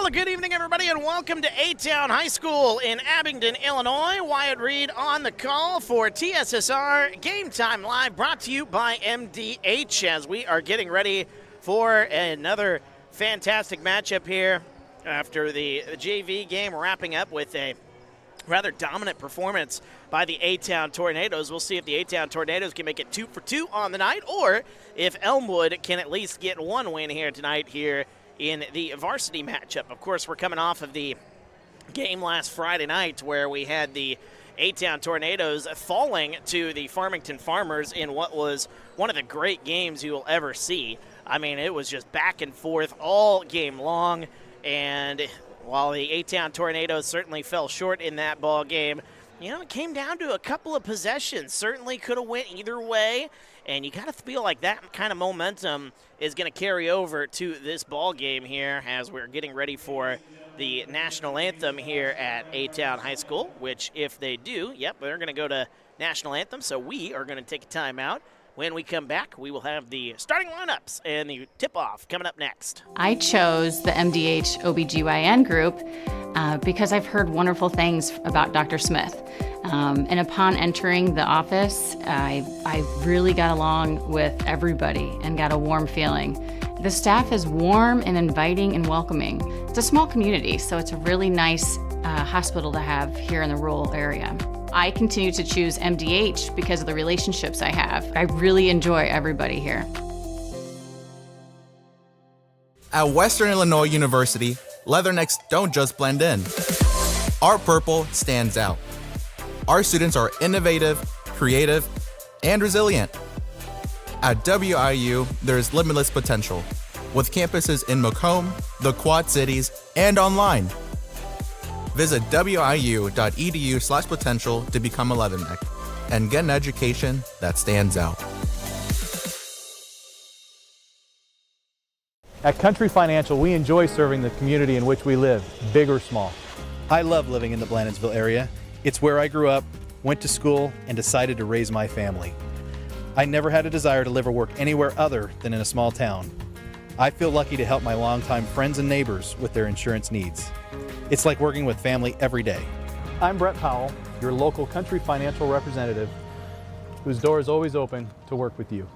Well, good evening, everybody, and welcome to A-Town High School in Abingdon, Illinois. Wyatt Reed on the call for TSSR Game Time Live, brought to you by MDH, as we are getting ready for another fantastic matchup here after the JV game wrapping up with a rather dominant performance by the A-Town Tornadoes. We'll see if the A-Town Tornadoes can make it 2 for 2 on the night, or if Elmwood can at least get one win here tonight here in the varsity matchup. Of course, we're coming off of the game last Friday night where we had the A-Town Tornadoes falling to the Farmington Farmers in what was one of the great games you will ever see. I mean, it was just back and forth all game long, and while the A-Town Tornadoes certainly fell short in that ball game, you know, it came down to a couple of possessions. Certainly could have went either way, and you got to feel like that kind of momentum is going to carry over to this ball game here as we're getting ready for the national anthem here at A-Town High School, which if they do, yep, they're going to go to national anthem, so we are going to take a timeout. When we come back, we will have the starting lineups and the tip-off coming up next. I chose the MDH OBGYN group because I've heard wonderful things about Dr. Smith. And upon entering the office, I really got along with everybody and got a warm feeling. The staff is warm and inviting and welcoming. It's a small community, so it's a really nice hospital to have here in the rural area. I continue to choose MDH because of the relationships I have. I really enjoy everybody here. At Western Illinois University, Leathernecks don't just blend in. Our purple stands out. Our students are innovative, creative, and resilient. At WIU, there's limitless potential, with campuses in Macomb, the Quad Cities, and online. Visit wiu.edu/potential to become a Leatherneck and get an education that stands out. At Country Financial, we enjoy serving the community in which we live, big or small. I love living in the Blandonsville area. It's where I grew up, went to school, and decided to raise my family. I never had a desire to live or work anywhere other than in a small town. I feel lucky to help my longtime friends and neighbors with their insurance needs. It's like working with family every day. I'm Brett Powell, your local Country Financial representative, whose door is always open to work with you.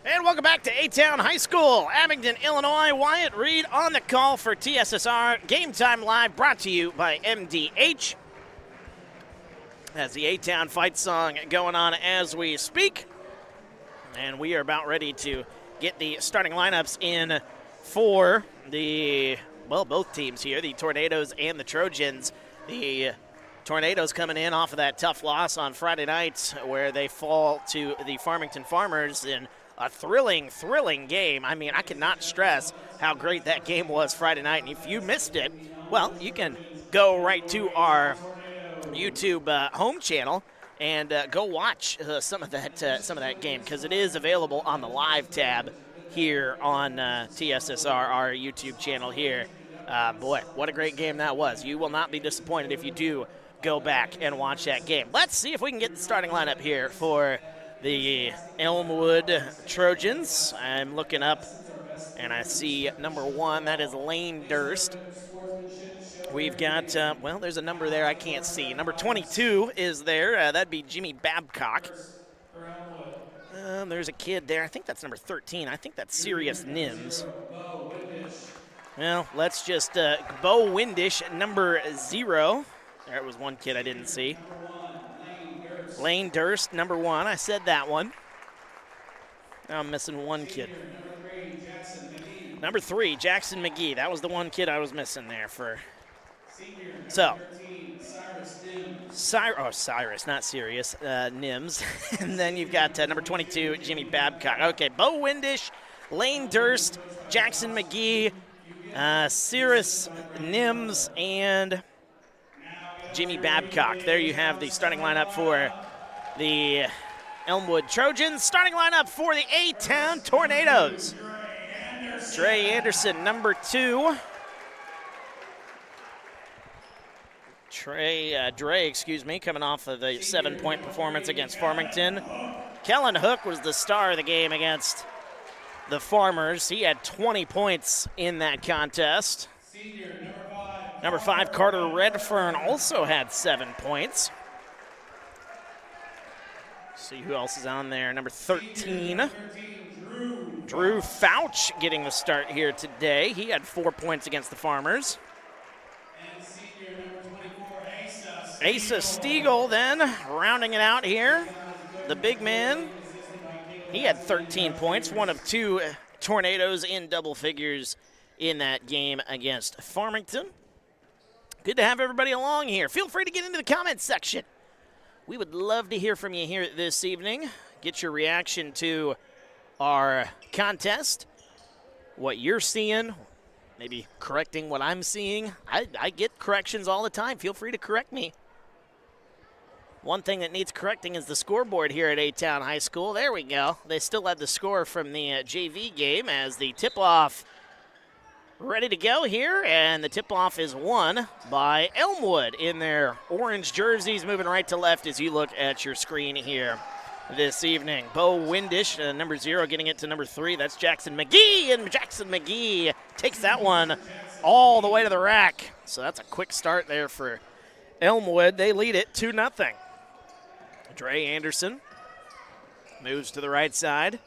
And welcome back to A-Town High School, Abingdon, Illinois. Wyatt Reed on the call for TSSR Game Time Live, brought to you by MDH. As the A-Town fight song going on as we speak. And we are about ready to get the starting lineups in for both teams here, the Tornadoes and the Trojans. The Tornadoes coming in off of that tough loss on Friday night where they fall to the Farmington Farmers in a thrilling game. I mean, I cannot stress how great that game was Friday night. And if you missed it, well, you can go right to our YouTube home channel and go watch some of that game, because it is available on the live tab here on TSSR, our YouTube channel here. Boy, what a great game that was. You will not be disappointed if you do go back and watch that game. Let's see if we can get the starting lineup here for the Elmwood Trojans. I'm looking up, and I see number 1. That is Lane Durst. We've got, there's a number there I can't see. Number 22 is there. That'd be Jimmy Babcock. There's a kid there. I think that's number 13. I think that's Sirius Nims. Well, let's just, Bo Windish, number 0. There was one kid I didn't see. Lane Durst, number 1. I said that one. Now I'm missing one kid. Number 3, Jackson McGee. That was the one kid I was missing there for. So, Cyrus, not Sirius, Nims. And then you've got number 22, Jimmy Babcock. Okay, Bo Windish, Lane Durst, Jackson McGee, Cyrus Nims, and Jimmy Babcock. There you have the starting lineup for the Elmwood Trojans. Starting lineup for the A-Town Tornadoes. Dre Anderson, number 2. Dre, coming off of a 7-point performance against Farmington. Kellen Hook was the star of the game against the Farmers. He had 20 points in that contest. Number 5, Carter Redfern, also had 7 points. See who else is on there. Number 13, Drew Fouch getting the start here today. He had 4 points against the Farmers. Asa Stiegel then rounding it out here. The big man, he had 13 points, one of 2 Tornadoes in double figures in that game against Farmington. Good to have everybody along here. Feel free to get into the comments section. We would love to hear from you here this evening. Get your reaction to our contest, what you're seeing, maybe correcting what I'm seeing. I get corrections all the time. Feel free to correct me. One thing that needs correcting is the scoreboard here at A-Town High School. There we go. They still had the score from the JV game as the tip-off ready to go here, and the tip-off is won by Elmwood in their orange jerseys, moving right to left as you look at your screen here this evening. Bo Windish, number 0, getting it to number 3. That's Jackson McGee, and Jackson McGee takes that one all the way to the rack. So that's a quick start there for Elmwood. They lead it 2-0. Dre Anderson moves to the right side.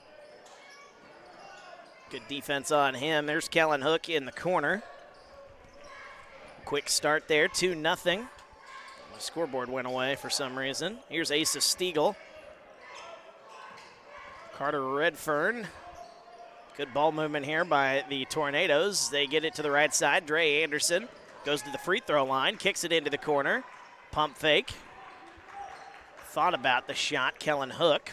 Good defense on him. There's Kellen Hook in the corner. Quick start there, 2-0. The scoreboard went away for some reason. Here's Asa Stiegel. Carter Redfern. Good ball movement here by the Tornadoes. They get it to the right side. Dre Anderson goes to the free throw line, kicks it into the corner. Pump fake. Thought about the shot, Kellen Hook.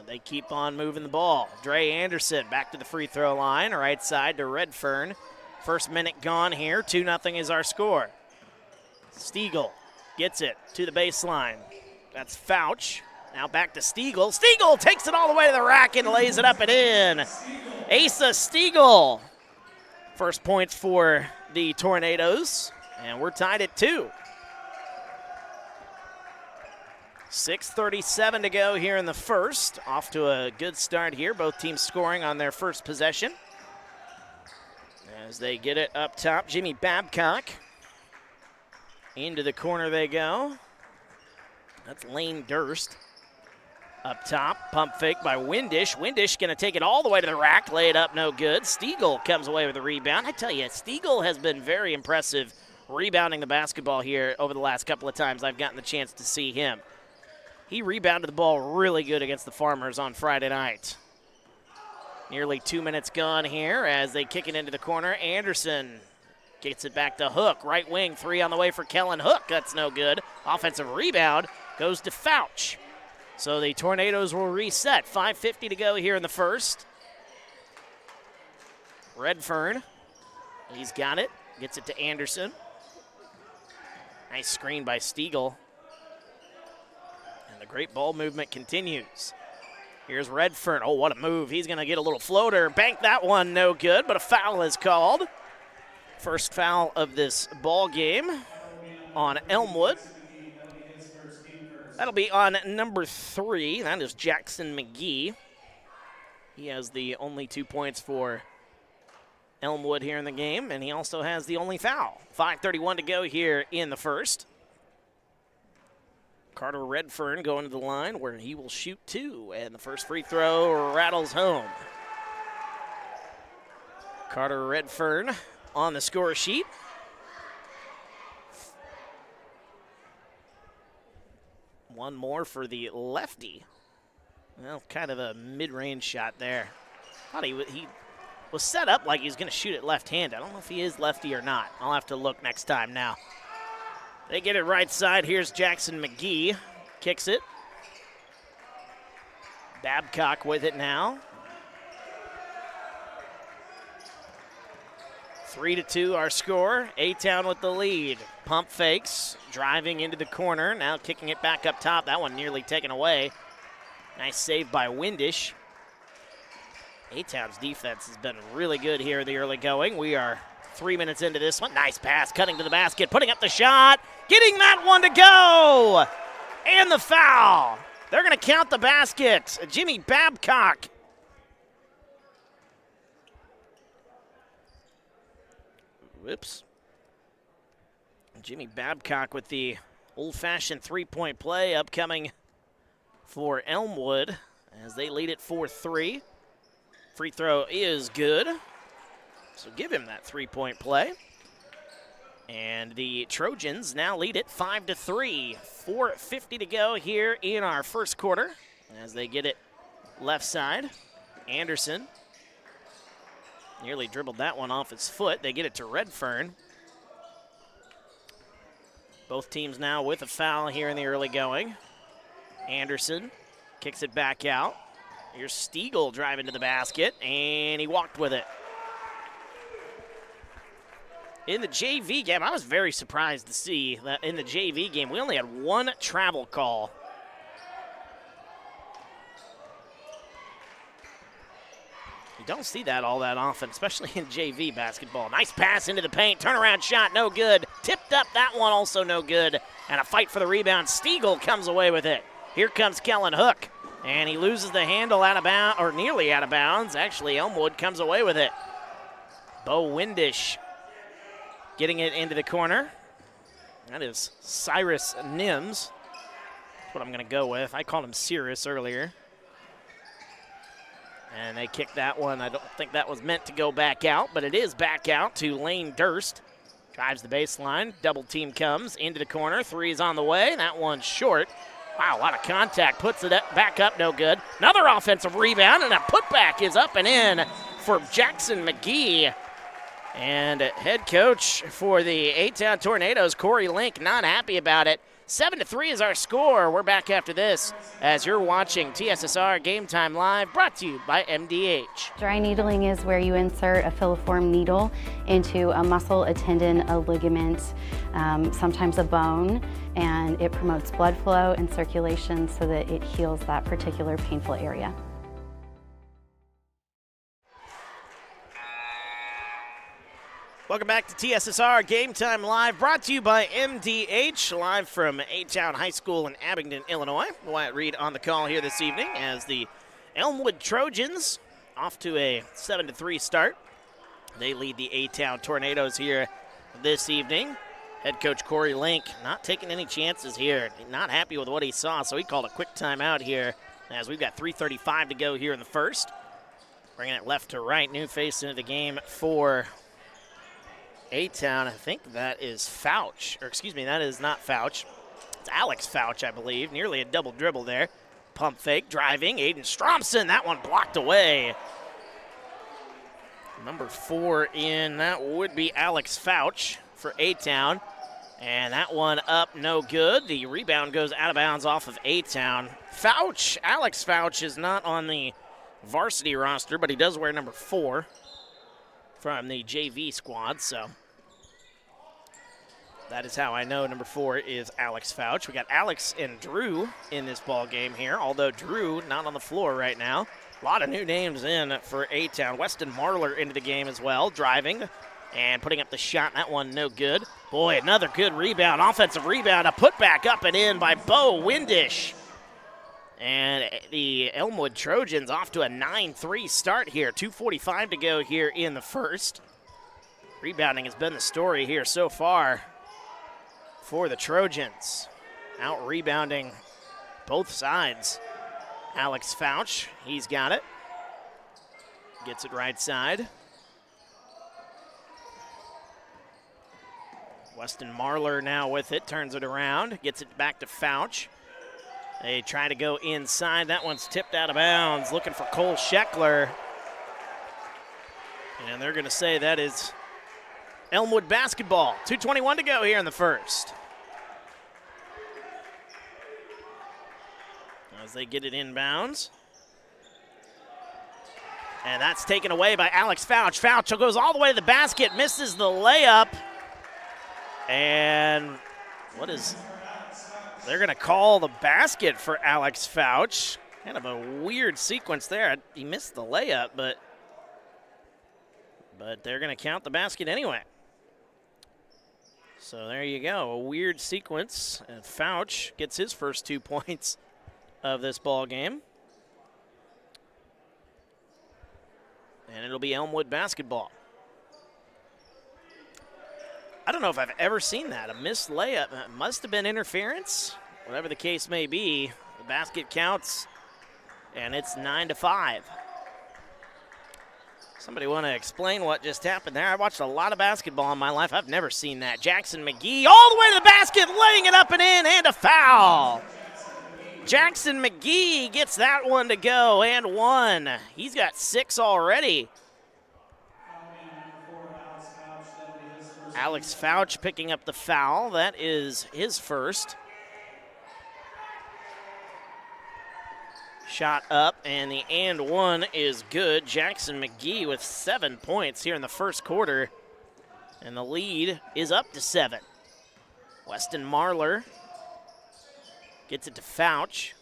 They keep on moving the ball. Dre Anderson back to the free throw line, right side to Redfern. First minute gone here, 2-0 is our score. Stiegel gets it to the baseline. That's Fouch. Now back to Stiegel. Stiegel takes it all the way to the rack and lays it up and in. Asa Stiegel. First points for the Tornadoes, and we're tied at 2. 6:37 to go here in the first. Off to a good start here. Both teams scoring on their first possession. As they get it up top, Jimmy Babcock. Into the corner they go. That's Lane Durst. Up top, pump fake by Windish. Windish going to take it all the way to the rack, lay it up, no good. Stiegel comes away with the rebound. I tell you, Stiegel has been very impressive rebounding the basketball here over the last couple of times I've gotten the chance to see him. He rebounded the ball really good against the Farmers on Friday night. Nearly 2 minutes gone here as they kick it into the corner. Anderson gets it back to Hook. Right wing, 3 on the way for Kellen Hook. That's no good. Offensive rebound goes to Fouch. So the Tornadoes will reset. 5:50 to go here in the first. Redfern, he's got it. Gets it to Anderson. Nice screen by Stiegel. And the great ball movement continues. Here's Redfern. Oh, what a move. He's going to get a little floater. Bank that one, no good, but a foul is called. First foul of this ball game on Elmwood. That'll be on number 3. That is Jackson McGee. He has the only 2 points for Elmwood here in the game, and he also has the only foul. 5:31 to go here in the first. Carter Redfern going to the line where he will shoot 2, and the first free throw rattles home. Carter Redfern on the score sheet. One more for the lefty. Well, kind of a mid-range shot there. Thought he was set up like he was going to shoot it left-handed. I don't know if he is lefty or not. I'll have to look next time now. They get it right side. Here's Jackson McGee. Kicks it. Babcock with it now. 3-2 our score. A-Town with the lead. Pump fakes. Driving into the corner. Now kicking it back up top. That one nearly taken away. Nice save by Windish. A-Town's defense has been really good here in the early going. We are 3 minutes into this one. Nice pass, cutting to the basket, putting up the shot, getting that one to go. And the foul. They're going to count the basket. Jimmy Babcock. Whoops. Jimmy Babcock with the old-fashioned three-point play upcoming for Elmwood as they lead it 4-3. Free throw is good, so give him that three-point play. And the Trojans now lead it 5-3. 4:50 to go here in our first quarter as they get it left side. Anderson nearly dribbled that one off his foot. They get it to Redfern. Both teams now with a foul here in the early going. Anderson kicks it back out. Here's Stiegel driving to the basket, and he walked with it. In the JV game, I was very surprised to see that in the JV game, we only had one travel call. You don't see that all that often, especially in JV basketball. Nice pass into the paint, turnaround shot, no good. Tipped up, that one also no good. And a fight for the rebound. Stiegel comes away with it. Here comes Kellen Hook, and he loses the handle out of bounds, or nearly out of bounds. Actually, Elmwood comes away with it. Bo Windish getting it into the corner. That is Cyrus Nims. That's what I'm going to go with. I called him Cyrus earlier. And they kick that one. I don't think that was meant to go back out, but it is back out to Lane Durst. Drives the baseline. Double team comes into the corner. Three is on the way. That one's short. Wow, a lot of contact. Puts it back up, no good. Another offensive rebound, and a putback is up and in for Jackson McGee. And head coach for the A-Town Tornadoes, Corey Link, not happy about it. 7-3 is our score. We're back after this as you're watching TSSR Game Time Live, brought to you by MDH. Dry needling is where you insert a filiform needle into a muscle, a tendon, a ligament, sometimes a bone, and it promotes blood flow and circulation so that it heals that particular painful area. Welcome back to TSSR Game Time Live, brought to you by MDH, live from A-Town High School in Abingdon, Illinois. Wyatt Reed on the call here this evening as the Elmwood Trojans off to a 7-3 start. They lead the A-Town Tornadoes here this evening. Head coach Corey Link not taking any chances here, not happy with what he saw, so he called a quick timeout here as we've got 3:35 to go here in the first. Bringing it left to right, new face into the game for A-Town. I think that is Fouch, or excuse me, that is not Fouch. It's Alex Fouch, I believe. Nearly a double dribble there. Pump fake, driving, Aiden Stromson. That one blocked away. Number 4 in, that would be Alex Fouch for A-Town. And that one up, no good. The rebound goes out of bounds off of A-Town. Fouch, Alex Fouch is not on the varsity roster, but he does wear number 4. From the JV squad, so that is how I know number 4 is Alex Fouch. We got Alex and Drew in this ball game here, although Drew not on the floor right now. A lot of new names in for A-Town. Weston Marler into the game as well, driving and putting up the shot. That one no good. Boy, another good rebound, offensive rebound, a putback up and in by Bo Windish. And the Elmwood Trojans off to a 9-3 start here. 2:45 to go here in the first. Rebounding has been the story here so far for the Trojans. Out rebounding both sides. Alex Fouch, he's got it. Gets it right side. Weston Marler now with it, turns it around, gets it back to Fouch. They try to go inside. That one's tipped out of bounds. Looking for Cole Scheckler. And they're going to say that is Elmwood basketball. 2:21 to go here in the first. As they get it inbounds. And that's taken away by Alex Fouch. Fouch goes all the way to the basket, misses the layup. And what is... They're going to call the basket for Alex Fouch. Kind of a weird sequence there. He missed the layup, but they're going to count the basket anyway. So there you go, a weird sequence. And Fouch gets his first 2 points of this ball game. And it'll be Elmwood basketball. I don't know if I've ever seen that. A missed layup. It must have been interference. Whatever the case may be, the basket counts, and it's 9-5. Somebody want to explain what just happened there? I watched a lot of basketball in my life. I've never seen that. Jackson McGee all the way to the basket, laying it up and in, and a foul. Jackson McGee gets that one to go, and one. He's got 6 already. Alex Fouch picking up the foul. That is his first. Shot up, and the and one is good. Jackson McGee with 7 points here in the first quarter, and the lead is up to 7. Weston Marler gets it to Fouch.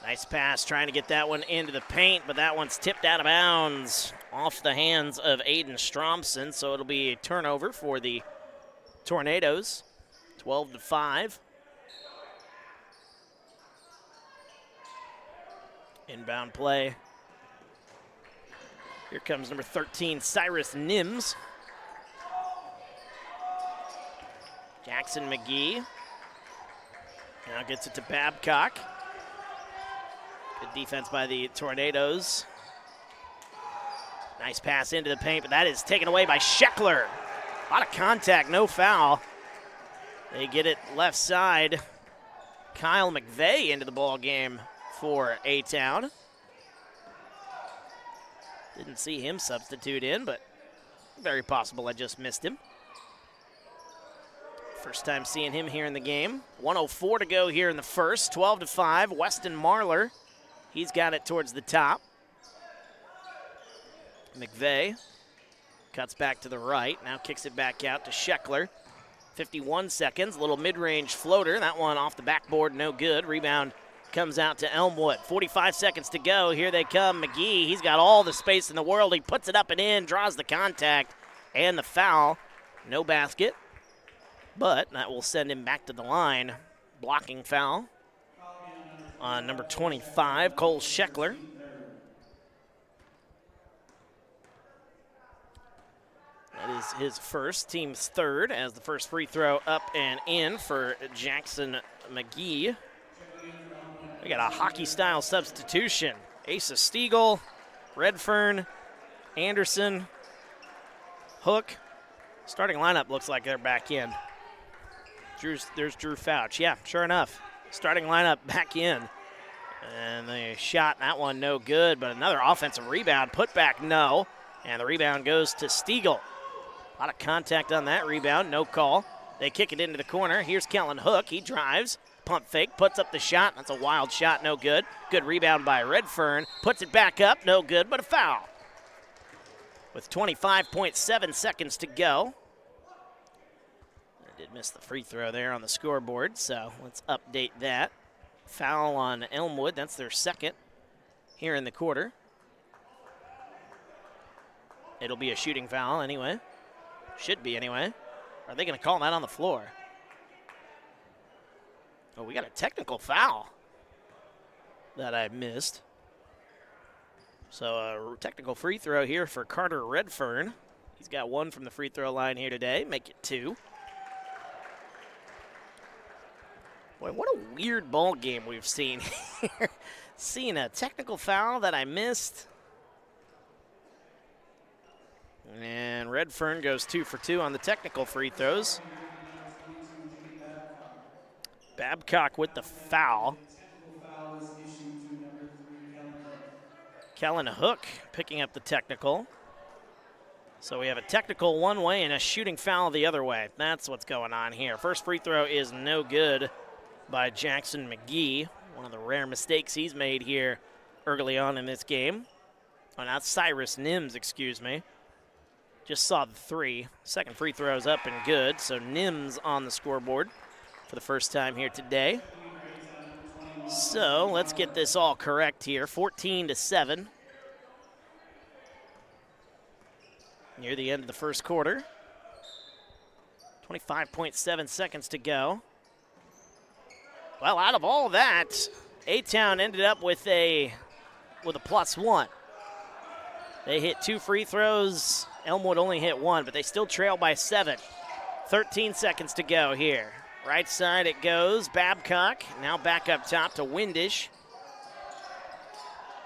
Nice pass, trying to get that one into the paint, but that one's tipped out of bounds off the hands of Aiden Stromson, so it'll be a turnover for the Tornadoes, 12-5. Inbound play. Here comes number 13, Cyrus Nims. Jackson McGee now gets it to Babcock. Good defense by the Tornadoes. Nice pass into the paint, but that is taken away by Scheckler. A lot of contact, no foul. They get it left side. Kyle McVeigh into the ball game for A-Town. Didn't see him substitute in, but very possible I just missed him. First time seeing him here in the game. 1:04 to go here in the first. 12-5. Weston Marler, he's got it towards the top. McVeigh cuts back to the right. Now kicks it back out to Scheckler. 51 seconds. Little mid-range floater. That one off the backboard, no good. Rebound comes out to Elmwood. 45 seconds to go. Here they come. McGee, he's got all the space in the world. He puts it up and in, draws the contact, and the foul. No basket, but that will send him back to the line. Blocking foul on number 25, Cole Scheckler. That is his first, team's third, as the first free throw up and in for Jackson McGee. We got a hockey-style substitution. Asa Stiegel, Redfern, Anderson, Hook. Starting lineup looks like they're back in. There's Drew Fouch. Yeah, sure enough. Starting lineup back in. And the shot, that one no good, but another offensive rebound. Put back, no. And the rebound goes to Stiegel. A lot of contact on that rebound, no call. They kick it into the corner. Here's Kellen Hook. He drives. Pump fake, puts up the shot. That's a wild shot, no good. Good rebound by Redfern. Puts it back up, no good, but a foul. With 25.7 seconds to go. I did miss the free throw there on the scoreboard, so let's update that. Foul on Elmwood, that's their second here in the quarter. It'll be a shooting foul anyway. Should be anyway. Are they going to call that on the floor? Oh, we got a technical foul that I missed. So a technical free throw here for Carter Redfern. He's got one from the free throw line here today. Make it 2. Boy, what a weird ball game we've seen here. Seeing a technical foul that I missed. And Redfern goes 2 for 2 on the technical free throws. Babcock with the foul. Kellen Hook picking up the technical. So we have a technical one way and a shooting foul the other way. That's what's going on here. First free throw is no good by Jackson McGee. One of the rare mistakes he's made here early on in this game. Oh, not Cyrus Nims, excuse me. Just saw the 3. Second free throw is up and good. So Nims on the scoreboard for the first time here today. So let's get this all correct here. 14-7. near the end of the first quarter. 25.7 seconds to go. Well, out of all that, A-Town ended up with a +1. They hit 2 free throws. Elmwood only hit 1, but they still trail by 7. 13 seconds to go here. Right side it goes. Babcock now back up top to Windish.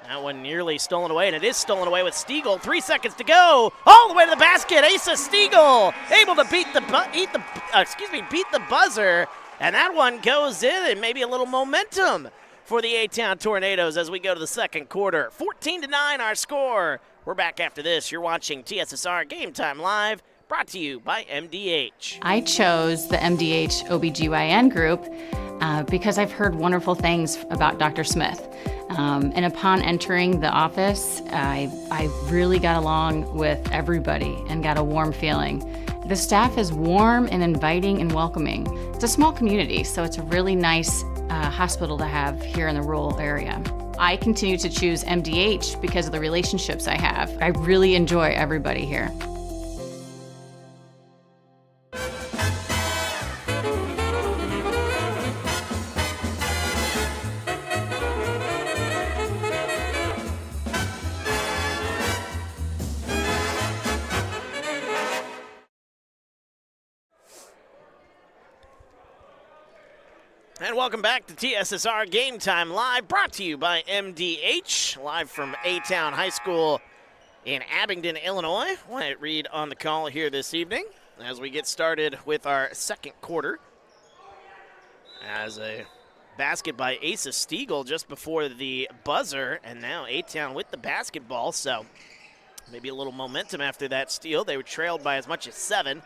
That one nearly stolen away, and it is stolen away with Stiegel. 3 seconds to go. All the way to the basket. Asa Stiegel able to beat the buzzer, and that one goes in, and maybe a little momentum for the A-Town Tornadoes as we go to the second quarter. 14-9 our score. We're back after this. You're watching TSSR Game Time Live, brought to you by MDH. I chose the MDH OBGYN group because I've heard wonderful things about Dr. Smith. And upon entering the office, I really got along with everybody and got a warm feeling. The staff is warm and inviting and welcoming. It's a small community, so it's a really nice hospital to have here in the rural area. I continue to choose MDH because of the relationships I have. I really enjoy everybody here. And welcome back to TSSR Game Time Live, brought to you by MDH, live from A-Town High School in Abingdon, Illinois. Wyatt Reed on the call here this evening as we get started with our second quarter. As a basket by Asa Stiegel just before the buzzer, and now A-Town with the basketball, so maybe a little momentum after that steal. They were trailed by as much as 7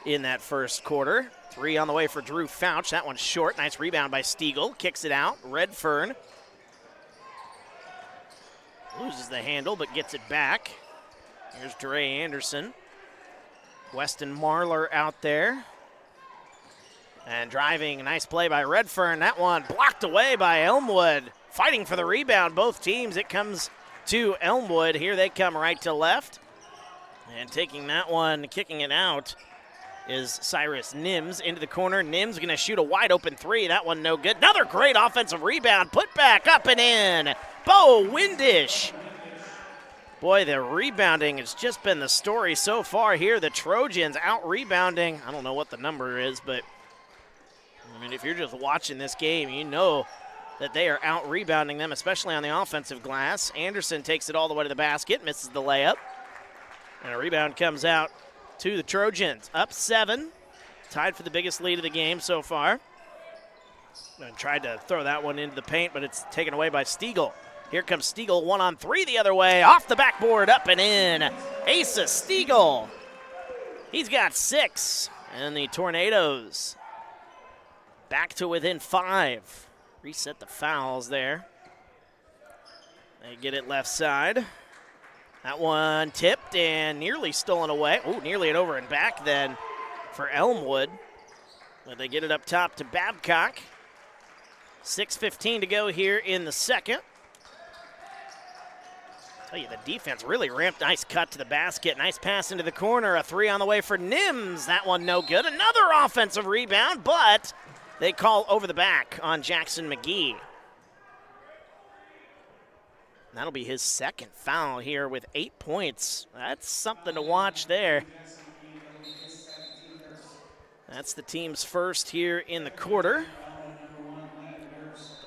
in that first quarter. 3 on the way for Drew Fouch. That one's short. Nice rebound by Stiegel. Kicks it out. Redfern loses the handle but gets it back. Here's Dre Anderson. Weston Marler out there. And driving. A nice play by Redfern. That one blocked away by Elmwood. Fighting for the rebound, both teams. It comes to Elmwood. Here they come right to left. And taking that one, kicking it out, is Cyrus Nims into the corner. Nims going to shoot a wide open 3. That one no good. Another great offensive rebound. Put back up and in. Bo Windish. Boy, the rebounding has just been the story so far here. The Trojans out rebounding. I don't know what the number is, but I mean, if you're just watching this game, you know that they are out rebounding them, especially on the offensive glass. Anderson takes it all the way to the basket, misses the layup. And a rebound comes out to the Trojans. Up 7, tied for the biggest lead of the game so far. And tried to throw that one into the paint, but it's taken away by Stiegel. Here comes Stiegel, 1-on-3 the other way, off the backboard, up and in. Asa Stiegel. He's got 6, and the Tornadoes back to within 5. Reset the fouls there. They get it left side. That one tipped and nearly stolen away. Oh, nearly an over and back then for Elmwood. But they get it up top to Babcock. 6:15 to go here in the second. Tell you, the defense really ramped. Nice cut to the basket. Nice pass into the corner. A 3 on the way for Nims. That one no good. Another offensive rebound, but they call over the back on Jackson McGee. That'll be his second foul here with 8 points. That's something to watch there. That's the team's first here in the quarter.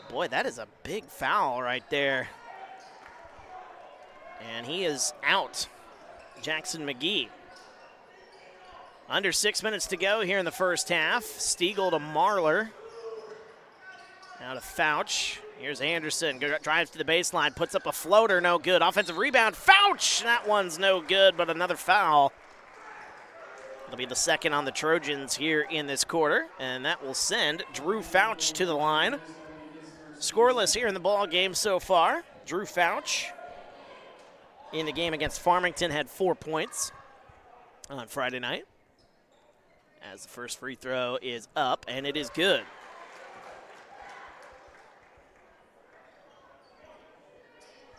But boy, that is a big foul right there. And he is out, Jackson McGee. Under 6 minutes to go here in the first half. Stiegel to Marler. Now to Fouch. Here's Anderson, drives to the baseline, puts up a floater, no good. Offensive rebound, Fouch! That one's no good, but another foul. It'll be the second on the Trojans here in this quarter, and that will send Drew Fouch to the line. Scoreless here in the ball game so far. Drew Fouch in the game against Farmington had 4 points on Friday night. As the first free throw is up, and it is good.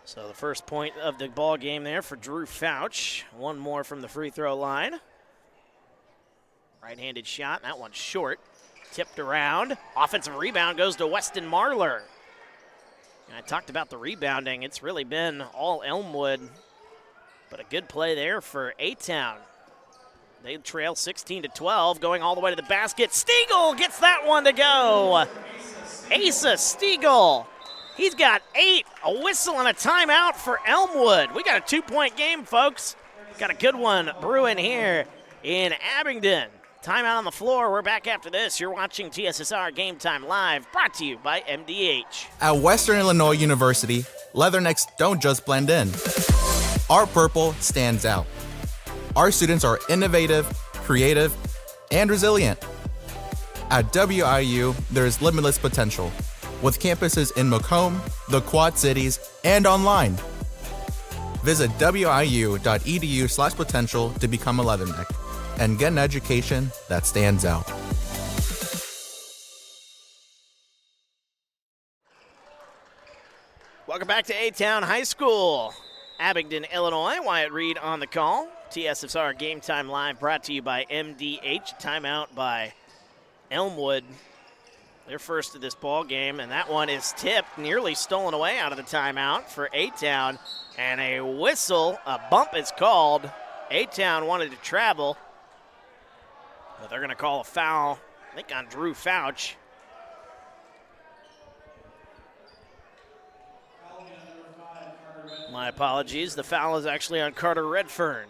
So the first point of the ball game there for Drew Fouch. One more from the free throw line. Right-handed shot, that one's short. Tipped around. Offensive rebound goes to Weston Marler. And I talked about the rebounding. It's really been all Elmwood. But a good play there for A-Town. They trail 16-12, going all the way to the basket. Stiegel gets that one to go. Asa Stiegel. He's got 8, a whistle and a timeout for Elmwood. We got a 2-point game, folks. Got a good one brewing here in Abingdon. Timeout on the floor. We're back after this. You're watching TSSR Game Time Live, brought to you by MDH. At Western Illinois University, leathernecks don't just blend in. Our purple stands out. Our students are innovative, creative, and resilient. At WIU, there is limitless potential, with campuses in Macomb, the Quad Cities, and online. Visit wiu.edu/potential to become a leatherneck and get an education that stands out. Welcome back to A-Town High School. Abingdon, Illinois. Wyatt Reed on the call. TSSR Game Time Live brought to you by MDH. Timeout by Elmwood. Their first of this ball game, and that one is tipped, nearly stolen away out of the timeout for A-Town. And a whistle, a bump is called. A-Town wanted to travel, but they're going to call a foul, I think, on Drew Fouch. My apologies. The foul is actually on Carter Redfern.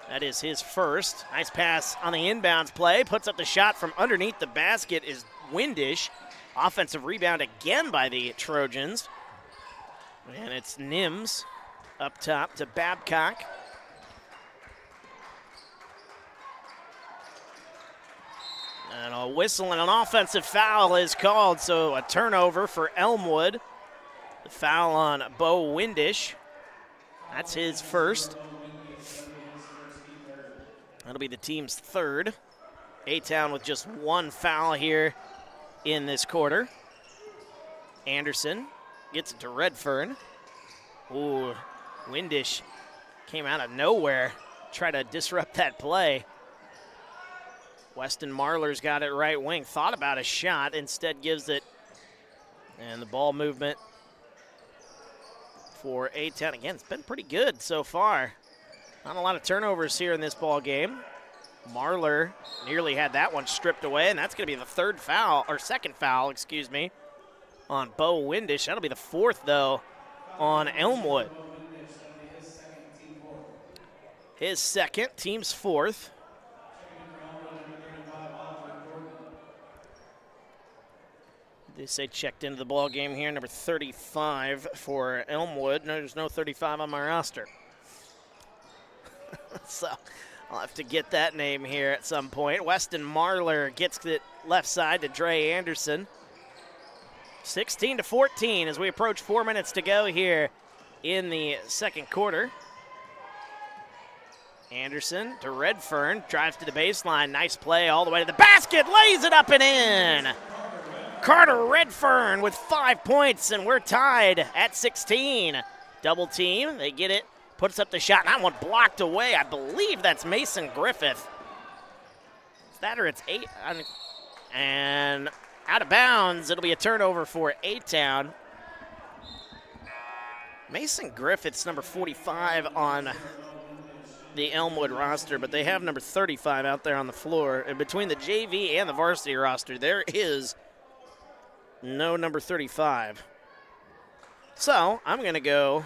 That is his first. Nice pass on the inbounds play. Puts up the shot from underneath the basket is Windish. Offensive rebound again by the Trojans. And it's Nims up top to Babcock. And a whistle and an offensive foul is called, so a turnover for Elmwood. The foul on Bo Windish. That's his first. That'll be the team's third. A-Town with just one foul here in this quarter. Anderson gets it to Redfern. Ooh, Windish came out of nowhere, try to disrupt that play. Weston Marler's got it right wing, thought about a shot, instead gives it. And the ball movement for A-Town. Again, it's been pretty good so far. Not a lot of turnovers here in this ball game. Marler nearly had that one stripped away, and that's going to be the third foul, or second foul, excuse me, on Bo Windish. That'll be the fourth, though, on Elmwood. His second, team's fourth. They say checked into the ball game here, number 35 for Elmwood. No, there's no 35 on my roster. So I'll have to get that name here at some point. Weston Marler gets it left side to Dre Anderson. 16-14 as we approach 4 minutes to go here in the second quarter. Anderson to Redfern, drives to the baseline. Nice play all the way to the basket, lays it up and in. Carter Redfern with 5 points, and we're tied at 16. Double team, they get it. Puts up the shot, and that one blocked away. I believe that's Mason Griffith. Is that or it's 8? And out of bounds. It'll be a turnover for A-Town. Mason Griffith's number 45 on the Elmwood roster, but they have number 35 out there on the floor. And between the JV and the varsity roster, there is no number 35. So I'm going to go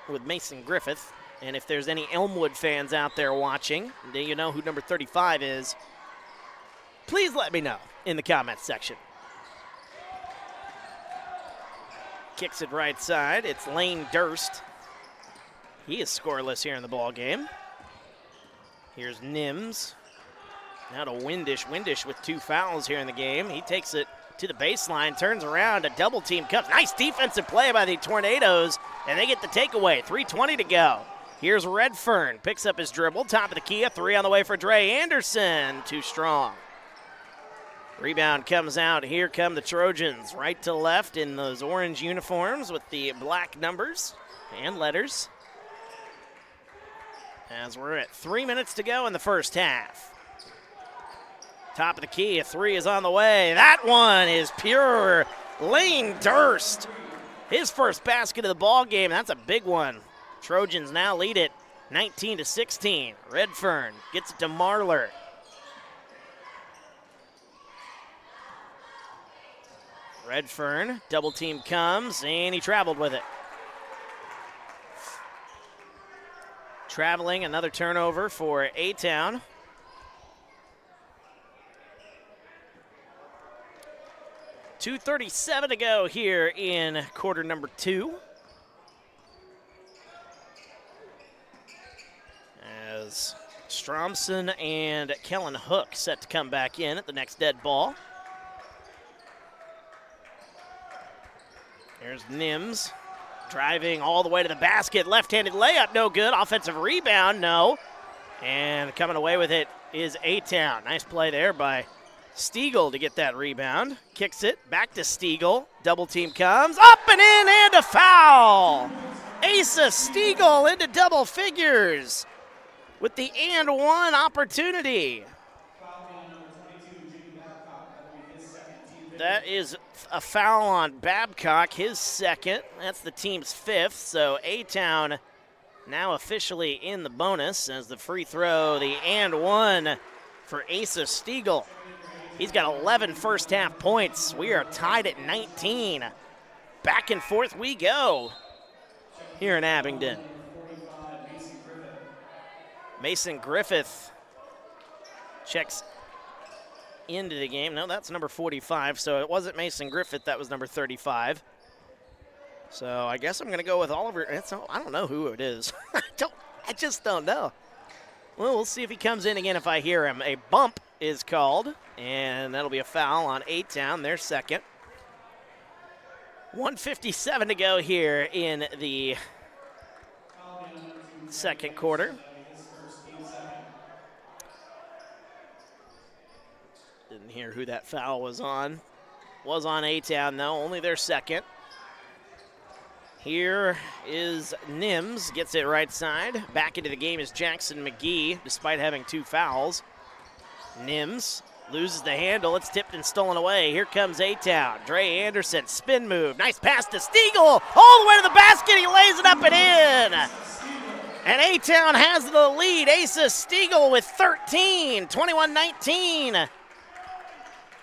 with Mason Griffith. And if there's any Elmwood fans out there watching, do you know who number 35 is? Please let me know in the comments section. Kicks it right side. It's Lane Durst. He is scoreless here in the ball game. Here's Nims. Now to Windish. Windish with 2 fouls here in the game. He takes it to the baseline, turns around, a double team comes. Nice defensive play by the Tornadoes, and they get the takeaway. 3:20 to go. Here's Redfern, picks up his dribble, top of the key, a 3 on the way for Dre Anderson. Too strong. Rebound comes out. Here come the Trojans, right to left in those orange uniforms with the black numbers and letters. As we're at 3 minutes to go in the first half. Top of the key, a three is on the way. That one is pure. Lane Durst, his first basket of the ball game. That's a big one. Trojans now lead it 19-16. Redfern gets it to Marlar. Redfern, double team comes, and he traveled with it. Traveling, another turnover for A-Town. .237 to go here in quarter number 2. As Stromson and Kellen Hook set to come back in at the next dead ball. There's Nims driving all the way to the basket. Left-handed layup, no good. Offensive rebound, no. And coming away with it is A-Town. Nice play there by Stiegel to get that rebound. Kicks it back to Stiegel. Double team comes. Up and in and a foul. Asa Stiegel into double figures with the and one opportunity. That is a foul on Babcock, his second. That's the team's fifth, so A-Town now officially in the bonus as the free throw, the and one for Asa Stiegel. He's got 11 first half points. We are tied at 19. Back and forth we go here in Abingdon. Mason Griffith checks into the game. No, that's number 45, so it wasn't Mason Griffith. That was number 35. So I guess I'm going to go with Oliver. I don't know who it is. I just don't know. Well, we'll see if he comes in again if I hear him. A bump is called, and that'll be a foul on A-Town, their second. 1:57 to go here in the second quarter. Didn't hear who that foul was on. Was on A-Town, though, only their second. Here is Nims, gets it right side. Back into the game is Jackson McGee, despite having 2 fouls. Nims loses the handle. It's tipped and stolen away. Here comes A-Town. Dre Anderson, spin move. Nice pass to Stiegel. All the way to the basket. He lays it up and in. And A-Town has the lead. Asa Stiegel with 13, 21-19.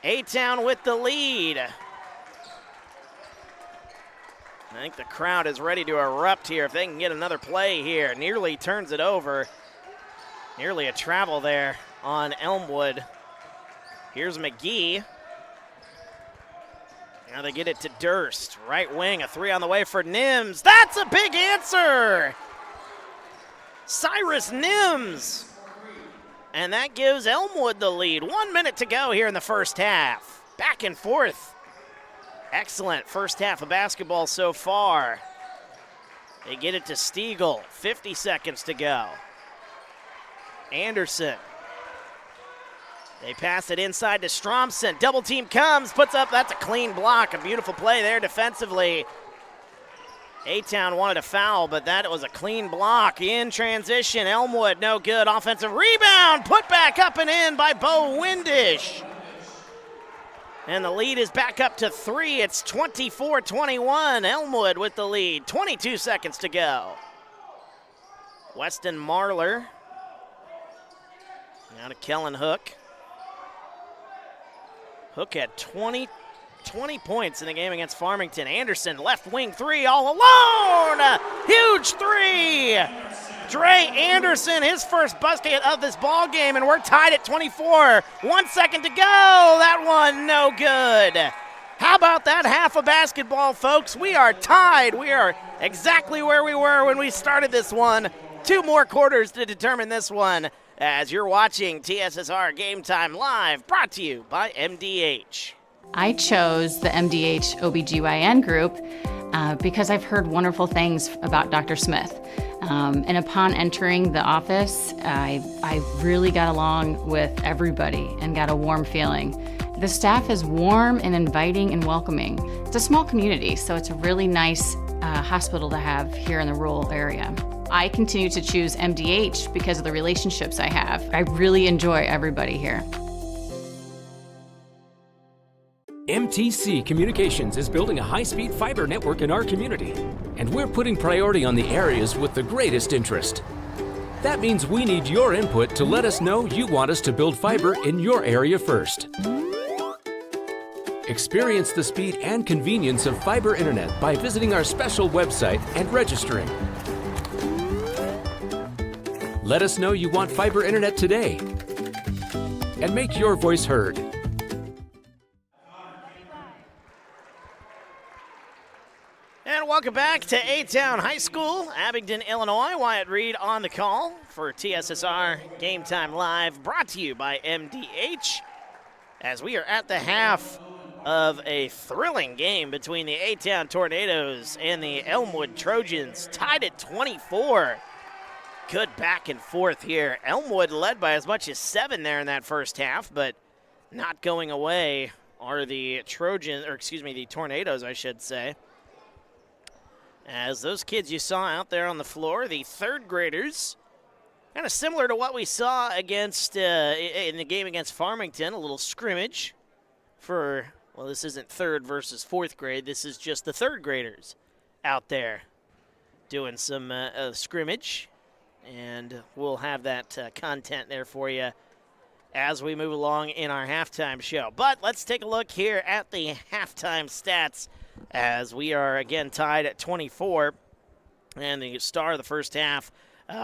A-Town with the lead. I think the crowd is ready to erupt here if they can get another play here. Nearly turns it over. Nearly a travel there on Elmwood. Here's McGee. Now they get it to Durst. Right wing, a 3 on the way for Nims. That's a big answer! Cyrus Nims. And that gives Elmwood the lead. 1 minute to go here in the first half. Back and forth. Excellent first half of basketball so far. They get it to Stiegel. 50 seconds to go. Anderson. They pass it inside to Stromson. Double team comes, puts up, that's a clean block. A beautiful play there defensively. A-Town wanted a foul, but that was a clean block in transition. Elmwood, no good. Offensive rebound, put back up and in by Bo Windish. And the lead is back up to 3. It's 24-21. Elmwood with the lead. 22 seconds to go. Weston Marlar. Now to Kellen Hook. Hook had 20 points in the game against Farmington. Anderson, left wing 3 all alone. Huge 3. Dre Anderson, his first basket of this ball game, and we're tied at 24. 1 second to go. That one no good. How about that half of basketball, folks? We are tied. We are exactly where we were when we started this one. 2 more quarters to determine this one as you're watching TSSR Game Time Live, brought to you by MDH. I chose the MDH OBGYN group because I've heard wonderful things about Dr. Smith. And upon entering the office, I really got along with everybody and got a warm feeling. The staff is warm and inviting and welcoming. It's a small community, so it's a really nice hospital to have here in the rural area. I continue to choose MDH because of the relationships I have. I really enjoy everybody here. MTC Communications is building a high-speed fiber network in our community, and we're putting priority on the areas with the greatest interest. That means we need your input to let us know you want us to build fiber in your area first. Experience the speed and convenience of fiber internet by visiting our special website and registering. Let us know you want fiber internet today and make your voice heard. And welcome back to A-Town High School, Abingdon, Illinois. Wyatt Reed on the call for TSSR Game Time Live, brought to you by MDH, as we are at the half of a thrilling game between the A-Town Tornadoes and the Elmwood Trojans, tied at 24. Good back and forth here. Elmwood led by as much as 7 there in that first half, but not going away are the the Tornadoes, I should say. As those kids you saw out there on the floor, the third graders, kind of similar to what we saw against in the game against Farmington, a little scrimmage for, well, this isn't third versus fourth grade. This is just the third graders out there doing some scrimmage. And we'll have that content there for you as we move along in our halftime show. But let's take a look here at the halftime stats, as we are again tied at 24. And the star of the first half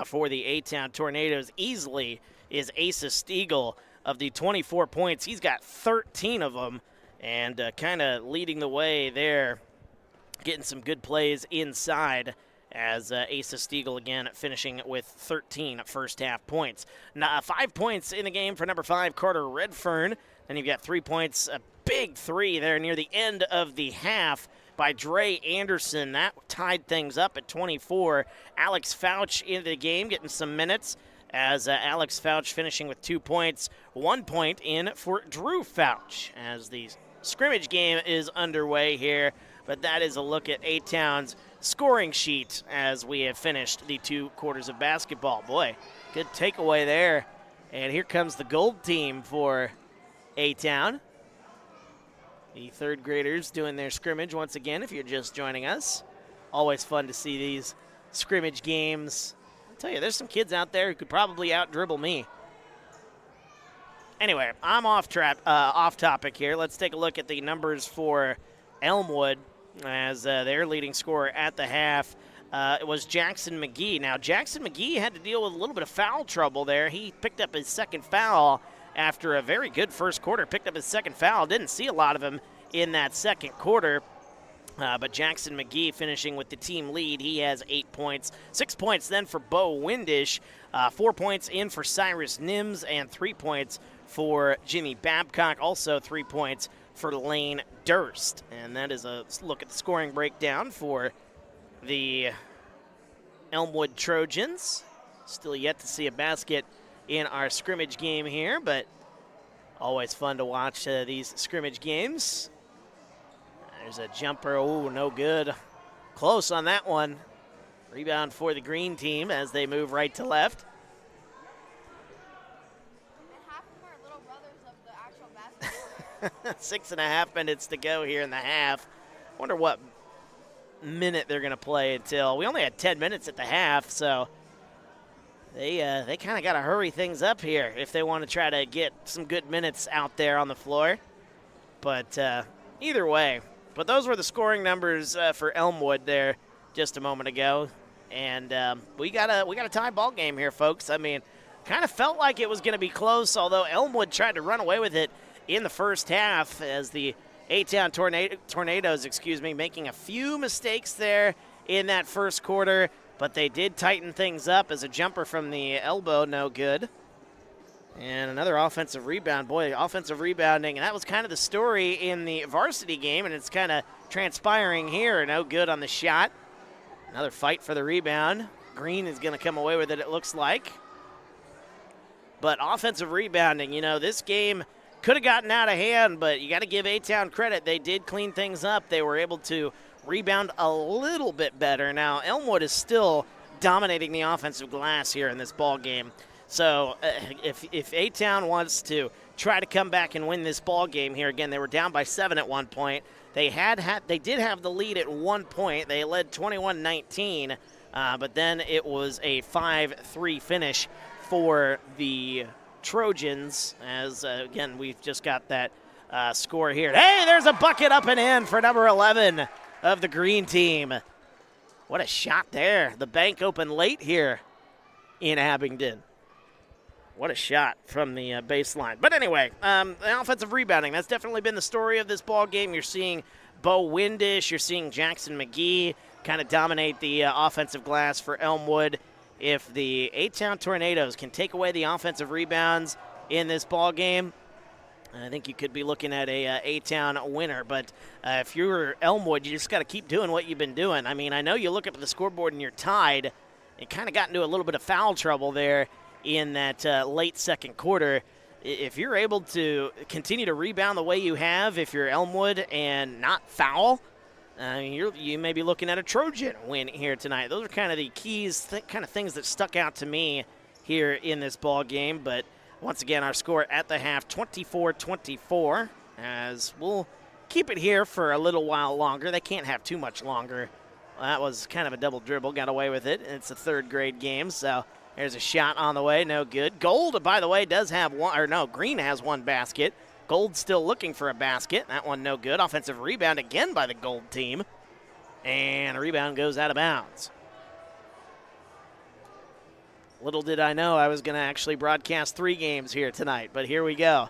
for the A-Town Tornadoes easily is Asa Stiegel. Of the 24 points, he's got 13 of them, and kind of leading the way there, getting some good plays inside, as Asa Stiegel again finishing with 13 first half points. Now, 5 points in the game for number 5, Carter Redfern. Then you've got 3 points, a big 3 there near the end of the half by Dre Anderson. That tied things up at 24. Alex Fouch into the game, getting some minutes, as Alex Fouch finishing with 2 points. 1 point in for Drew Fouch, as the scrimmage game is underway here. But that is a look at A-Town's scoring sheet as we have finished the 2 quarters of basketball. Boy, good takeaway there. And here comes the gold team for A-Town. The third graders doing their scrimmage once again, if you're just joining us. Always fun to see these scrimmage games. I'll tell you, there's some kids out there who could probably out-dribble me. Anyway, I'm off topic here. Let's take a look at the numbers for Elmwood, as their leading scorer at the half it was Jackson McGee. Now, Jackson McGee had to deal with a little bit of foul trouble there. He picked up his second foul after a very good first quarter. Picked up his second foul. Didn't see a lot of him in that second quarter. But Jackson McGee finishing with the team lead. He has 8 points. 6 points then for Bo Windish. 4 points in for Cyrus Nims, and 3 points for Jimmy Babcock. Also 3 points for Lane Durst. And that is a look at the scoring breakdown for the Elmwood Trojans. Still yet to see a basket in our scrimmage game here, but always fun to watch these scrimmage games. There's a jumper. Oh, no good. Close on that one. Rebound for the green team as they move right to left. Half of our little brothers of the actual basketball. 6.5 minutes to go here in the half. Wonder what minute they're going to play until. We only had 10 minutes at the half, so they kind of got to hurry things up here if they want to try to get some good minutes out there on the floor. But either way. But those were the scoring numbers for Elmwood there just a moment ago. And we got a tie ball game here, folks. I mean, kind of felt like it was going to be close, although Elmwood tried to run away with it in the first half, as the A-Town Tornadoes, making a few mistakes there in that first quarter. But they did tighten things up, as a jumper from the elbow, no good. And another offensive rebound. Boy, offensive rebounding. And that was kind of the story in the varsity game, and it's kind of transpiring here. No good on the shot. Another fight for the rebound. Green is going to come away with it looks like. But offensive rebounding, this game could have gotten out of hand, but you got to give A-Town credit. They did clean things up. They were able to rebound a little bit better. Now, Elmwood is still dominating the offensive glass here in this ball game. So if A-Town wants to try to come back and win this ball game here, again, they were down by 7 at one point. They did have the lead at one point. They led 21-19, but then it was a 5-3 finish for the Trojans, as, again, we've just got that score here. Hey, there's a bucket up and in for number 11 of the green team. What a shot there. The bank opened late here in Abingdon. What a shot from the baseline. But anyway, the offensive rebounding, that's definitely been the story of this ball game. You're seeing Bo Windish, you're seeing Jackson McGee kind of dominate the offensive glass for Elmwood. If the A-Town Tornadoes can take away the offensive rebounds in this ball game, I think you could be looking at a A-Town winner. But if you're Elmwood, you just got to keep doing what you've been doing. I mean, I know you look up at the scoreboard and you're tied. You kind of got into a little bit of foul trouble there in that late second quarter. If you're able to continue to rebound the way you have, if you're Elmwood and not foul, you may be looking at a Trojan win here tonight. Those are kind of the keys, kind of things that stuck out to me here in this ball game. But once again, our score at the half, 24-24, as we'll keep it here for a little while longer. They can't have too much longer. That was kind of a double dribble, got away with it. It's a third grade game, so there's a shot on the way, no good. Gold, by the way, does have one, or no, green has one basket. Gold still looking for a basket. That one no good. Offensive rebound again by the gold team. And a rebound goes out of bounds. Little did I know I was going to actually broadcast 3 games here tonight, but here we go.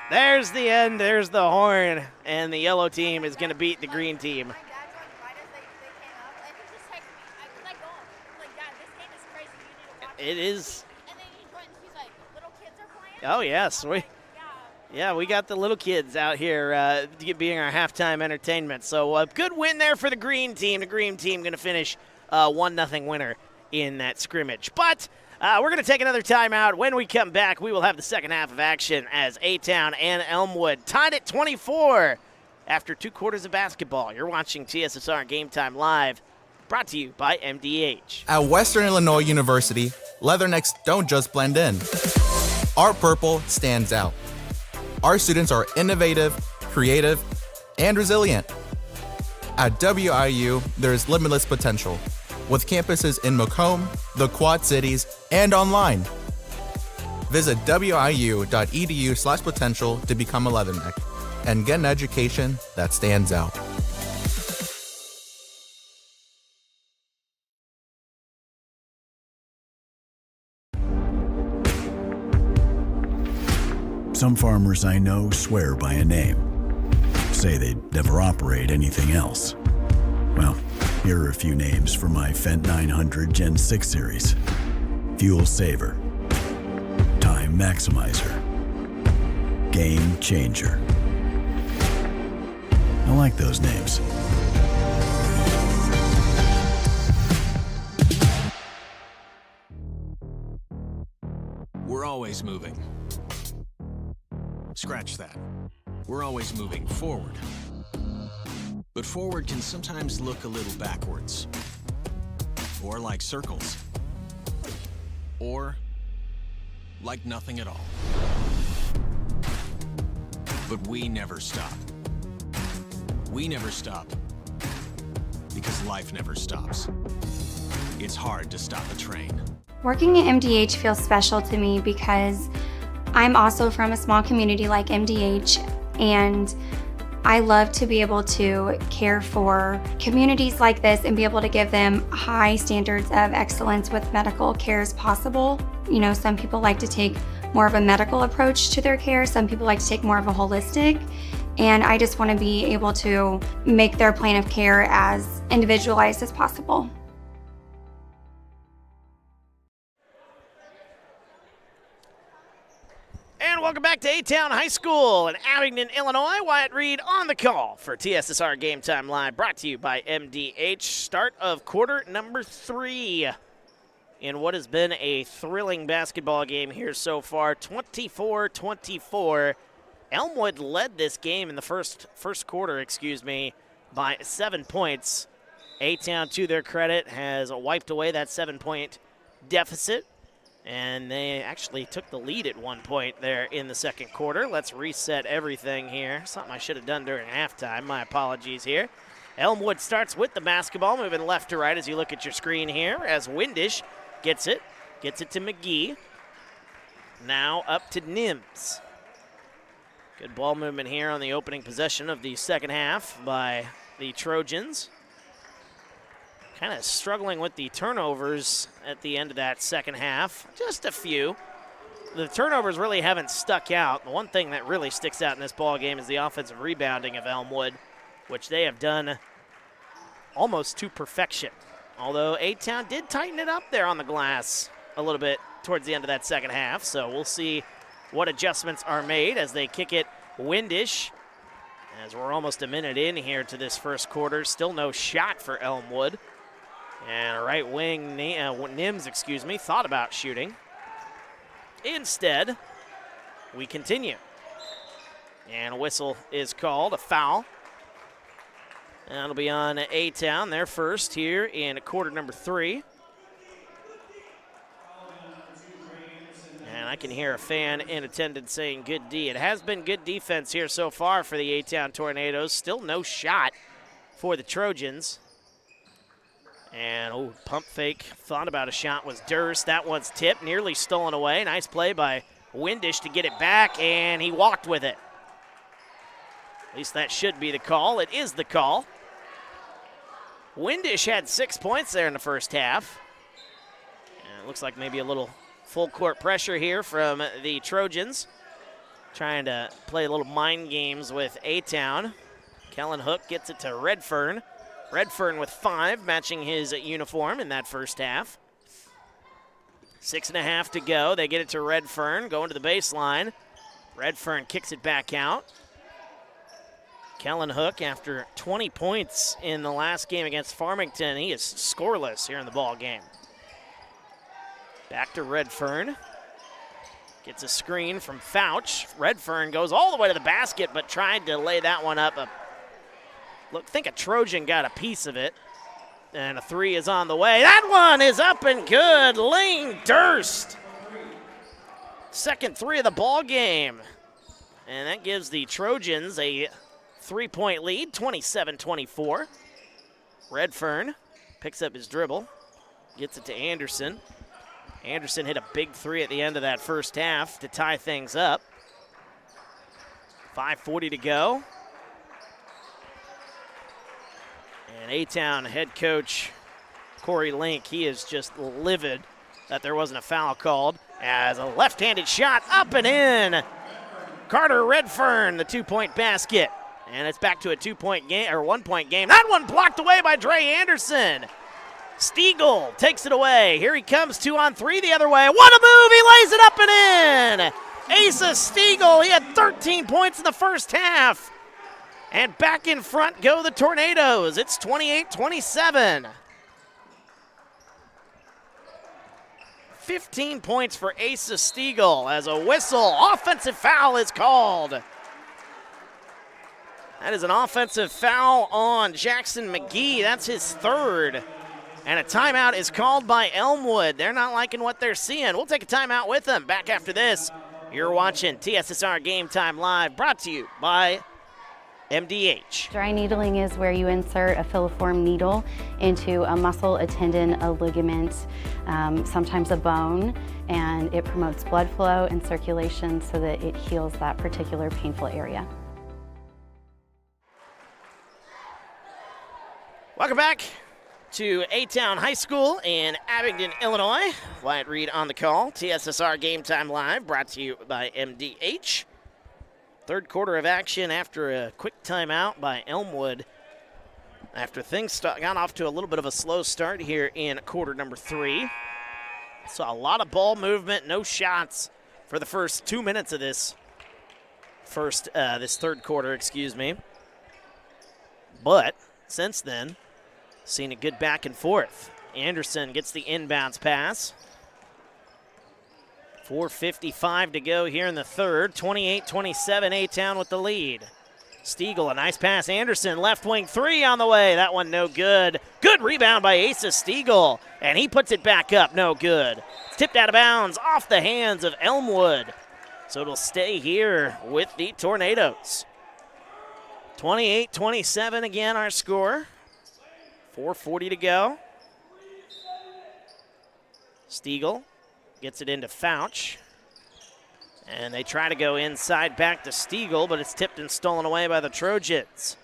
There's the end. There's the horn. And the yellow team is going to beat the green team. My dad's like, right as they came up, and he just texted me. I was like, going, like, Dad, this game is crazy. You need to watch It is. And then he's like, little kids are playing? Oh, yes. Yeah, we got the little kids out here being our halftime entertainment. So a good win there for the green team. The green team going to finish 1-0 winner in that scrimmage. But we're going to take another timeout. When we come back, we will have the second half of action as A-Town and Elmwood tied at 24 after 2 quarters of basketball. You're watching TSSR Game Time Live, brought to you by MDH. At Western Illinois University, leathernecks don't just blend in. Our purple stands out. Our students are innovative, creative, and resilient. At WIU, there is limitless potential, with campuses in Macomb, the Quad Cities, and online. Visit wiu.edu/potential to become a leatherneck and get an education that stands out. Some farmers I know swear by a name, say they'd never operate anything else. Well, here are a few names for my Fendt 900 Gen 6 series. Fuel Saver, Time Maximizer, Game Changer. I like those names. We're always moving. Scratch that. We're always moving forward. But forward can sometimes look a little backwards. Or like circles. Or like nothing at all. But we never stop. We never stop because life never stops. It's hard to stop a train. Working at MDH feels special to me because I'm also from a small community like MDH, and I love to be able to care for communities like this and be able to give them high standards of excellence with medical care as possible. You know, some people like to take more of a medical approach to their care, some people like to take more of a holistic, and I just want to be able to make their plan of care as individualized as possible. And welcome back to A-Town High School in Abingdon, Illinois. Wyatt Reed on the call for TSSR Game Time Live, brought to you by MDH. Start of quarter number 3. in what has been a thrilling basketball game here so far. 24-24. Elmwood led this game in the first quarter, by 7 points. A-Town, to their credit, has wiped away that 7-point deficit, and they actually took the lead at 1 point there in the second quarter. Let's reset everything here. Something I should have done during halftime. My apologies here. Elmwood starts with the basketball, moving left to right as you look at your screen here, as Windish gets it to McGee. Now up to Nims. Good ball movement here on the opening possession of the second half by the Trojans. Kind of struggling with the turnovers at the end of that second half. Just a few. The turnovers really haven't stuck out. The one thing that really sticks out in this ball game is the offensive rebounding of Elmwood, which they have done almost to perfection. Although A-Town did tighten it up there on the glass a little bit towards the end of that second half. So we'll see what adjustments are made as they kick it Windish. As we're almost a minute in here to this first quarter, still no shot for Elmwood. And right wing Nims, thought about shooting. Instead, we continue. And a whistle is called, a foul. And it'll be on A-Town, their first here in quarter number 3. And I can hear a fan in attendance saying good D. It has been good defense here so far for the A-Town Tornadoes. Still no shot for the Trojans. And, pump fake, thought about a shot, was Durst. That one's tipped, nearly stolen away. Nice play by Windish to get it back, and he walked with it. At least that should be the call. It is the call. Windish had 6 points there in the first half. And it looks like maybe a little full court pressure here from the Trojans. Trying to play a little mind games with A-Town. Kellen Hook gets it to Redfern. Redfern with 5, matching his uniform in that first half. 6.5 to go. They get it to Redfern, going to the baseline. Redfern kicks it back out. Kellen Hook, after 20 points in the last game against Farmington, he is scoreless here in the ball game. Back to Redfern. Gets a screen from Fouch. Redfern goes all the way to the basket, but tried to lay that one up. Look, I think a Trojan got a piece of it. And a 3 is on the way. That one is up and good. Lane Durst. Second 3 of the ball game. And that gives the Trojans a 3-point lead, 27-24. Redfern picks up his dribble. Gets it to Anderson. Anderson hit a big 3 at the end of that first half to tie things up. 5:40 to go. And A-Town head coach Corey Link, he is just livid that there wasn't a foul called, as a left-handed shot up and in. Carter Redfern, the 2-point basket. And it's back to a 2-point game, or 1-point game. That one blocked away by Dre Anderson. Stiegel takes it away. Here he comes, 2-on-3 the other way. What a move, he lays it up and in. Asa Stiegel, he had 13 points in the first half. And back in front go the Tornadoes. It's 28-27. 15 points for Asa Stiegel as a whistle. Offensive foul is called. That is an offensive foul on Jackson McGee. That's his third. And a timeout is called by Elmwood. They're not liking what they're seeing. We'll take a timeout with them. Back after this, you're watching TSSR Game Time Live, brought to you by MDH. Dry needling is where you insert a filiform needle into a muscle, a tendon, a ligament, sometimes a bone, and it promotes blood flow and circulation so that it heals that particular painful area. Welcome back to A-Town High School in Abingdon, Illinois. Wyatt Reed on the call. TSSR Game Time Live, brought to you by MDH. Third quarter of action after a quick timeout by Elmwood. After things got off to a little bit of a slow start here in quarter number 3. Saw a lot of ball movement, no shots for the first 2 minutes of this third quarter, But since then, seen a good back and forth. Anderson gets the inbounds pass. 4:55 to go here in the third. 28-27, A-Town with the lead. Stiegel, a nice pass. Anderson, left wing three on the way. That one no good. Good rebound by Asa Stiegel, and he puts it back up. No good. It's tipped out of bounds off the hands of Elmwood. So it'll stay here with the Tornadoes. 28-27 again our score. 4:40 to go. Stiegel gets it into Fouch. And they try to go inside back to Stiegel, but it's tipped and stolen away by the Trojans.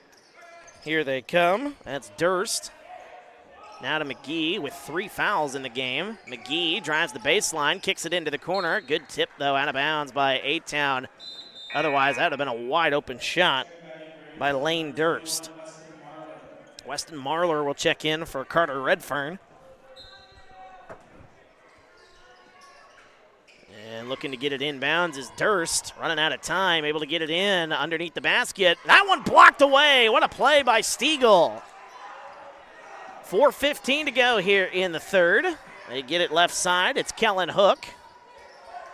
Here they come. That's Durst. Now to McGee with 3 fouls in the game. McGee drives the baseline, kicks it into the corner. Good tip, though, out of bounds by A-Town. Otherwise, that would have been a wide open shot by Lane Durst. Weston Marler will check in for Carter Redfern. And looking to get it inbounds is Durst, running out of time, able to get it in underneath the basket. That one blocked away. What a play by Stiegel. 4:15 to go here in the third. They get it left side. It's Kellen Hook.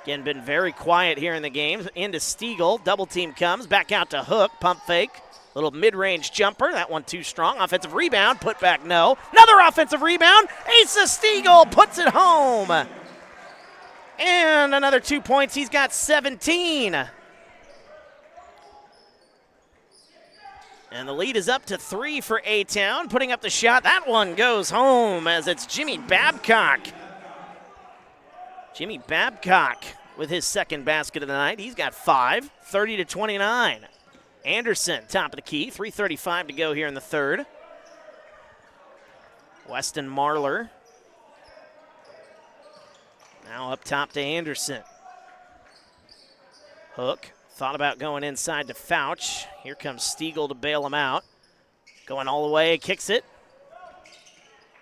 Again, been very quiet here in the game. Into Stiegel. Double team comes. Back out to Hook. Pump fake. Little mid-range jumper. That one too strong. Offensive rebound. Put back no. Another offensive rebound. Asa Stiegel puts it home. And another 2 points. He's got 17. And the lead is up to 3 for A-Town. Putting up the shot. That one goes home as it's Jimmy Babcock. Jimmy Babcock with his second basket of the night. He's got 5, 30-29. Anderson, top of the key. 3:35 to go here in the third. Weston Marler. Now up top to Anderson. Hook thought about going inside to Fouch. Here comes Stiegel to bail him out. Going all the way, kicks it.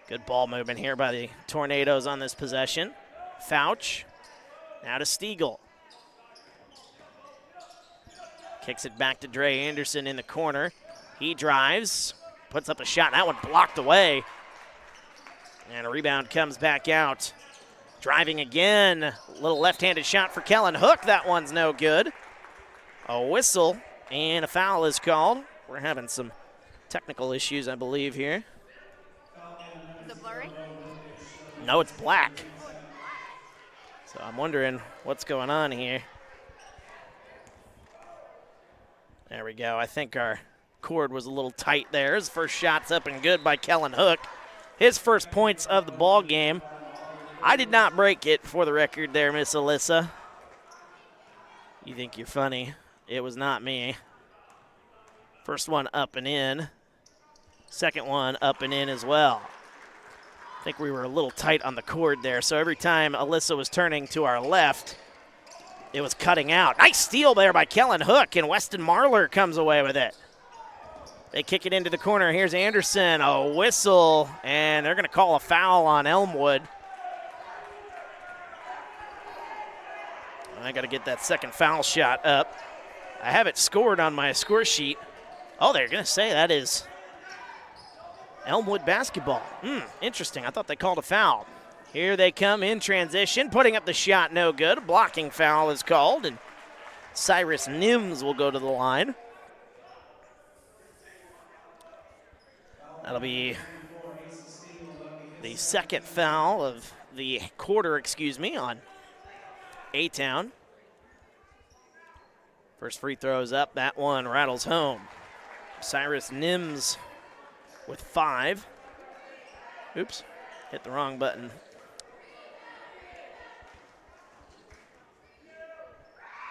Good ball movement here by the Tornadoes on this possession. Fouch, now to Stiegel. Kicks it back to Dre Anderson in the corner. He drives, puts up a shot. That one blocked away. And a rebound comes back out. Driving again. Little left-handed shot for Kellen Hook. That one's no good. A whistle and a foul is called. We're having some technical issues, I believe, here. Is it blurry? No, it's black. So I'm wondering what's going on here. There we go. I think our cord was a little tight there. His first shot's up and good by Kellen Hook. His first points of the ball game. I did not break it, for the record there, Miss Alyssa. You think you're funny. It was not me. First one up and in. Second one up and in as well. I think we were a little tight on the cord there, so every time Alyssa was turning to our left, it was cutting out. Nice steal there by Kellen Hook, and Weston Marler comes away with it. They kick it into the corner. Here's Anderson. A whistle, and they're going to call a foul on Elmwood. I got to get that second foul shot up. I have it scored on my score sheet. Oh, they're going to say that is Elmwood basketball. Interesting. I thought they called a foul. Here they come in transition, putting up the shot, no good. A blocking foul is called, and Cyrus Nims will go to the line. That'll be the second foul of the quarter, on A-Town. First free throw is up. That one rattles home. Cyrus Nims with 5. Oops, hit the wrong button.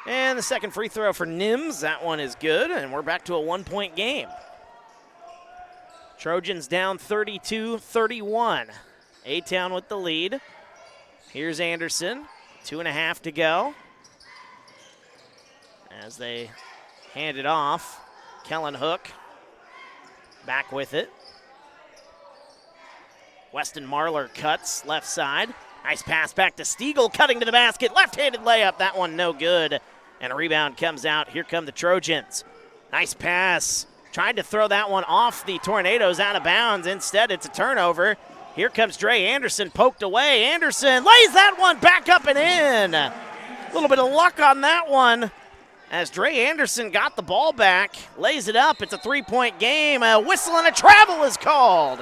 And the second free throw for Nims. That one is good, and we're back to a 1-point game. Trojans down 32-31. A-Town with the lead. Here's Anderson. 2.5 to go. As they hand it off, Kellen Hook back with it. Weston Marler cuts left side. Nice pass back to Stiegel, cutting to the basket. Left-handed layup. That one no good. And a rebound comes out. Here come the Trojans. Nice pass. Tried to throw that one off the Tornadoes out of bounds. Instead, it's a turnover. Here comes Dre Anderson, poked away. Anderson lays that one back up and in. A little bit of luck on that one as Dre Anderson got the ball back, lays it up. It's a 3-point game. A whistle and a travel is called.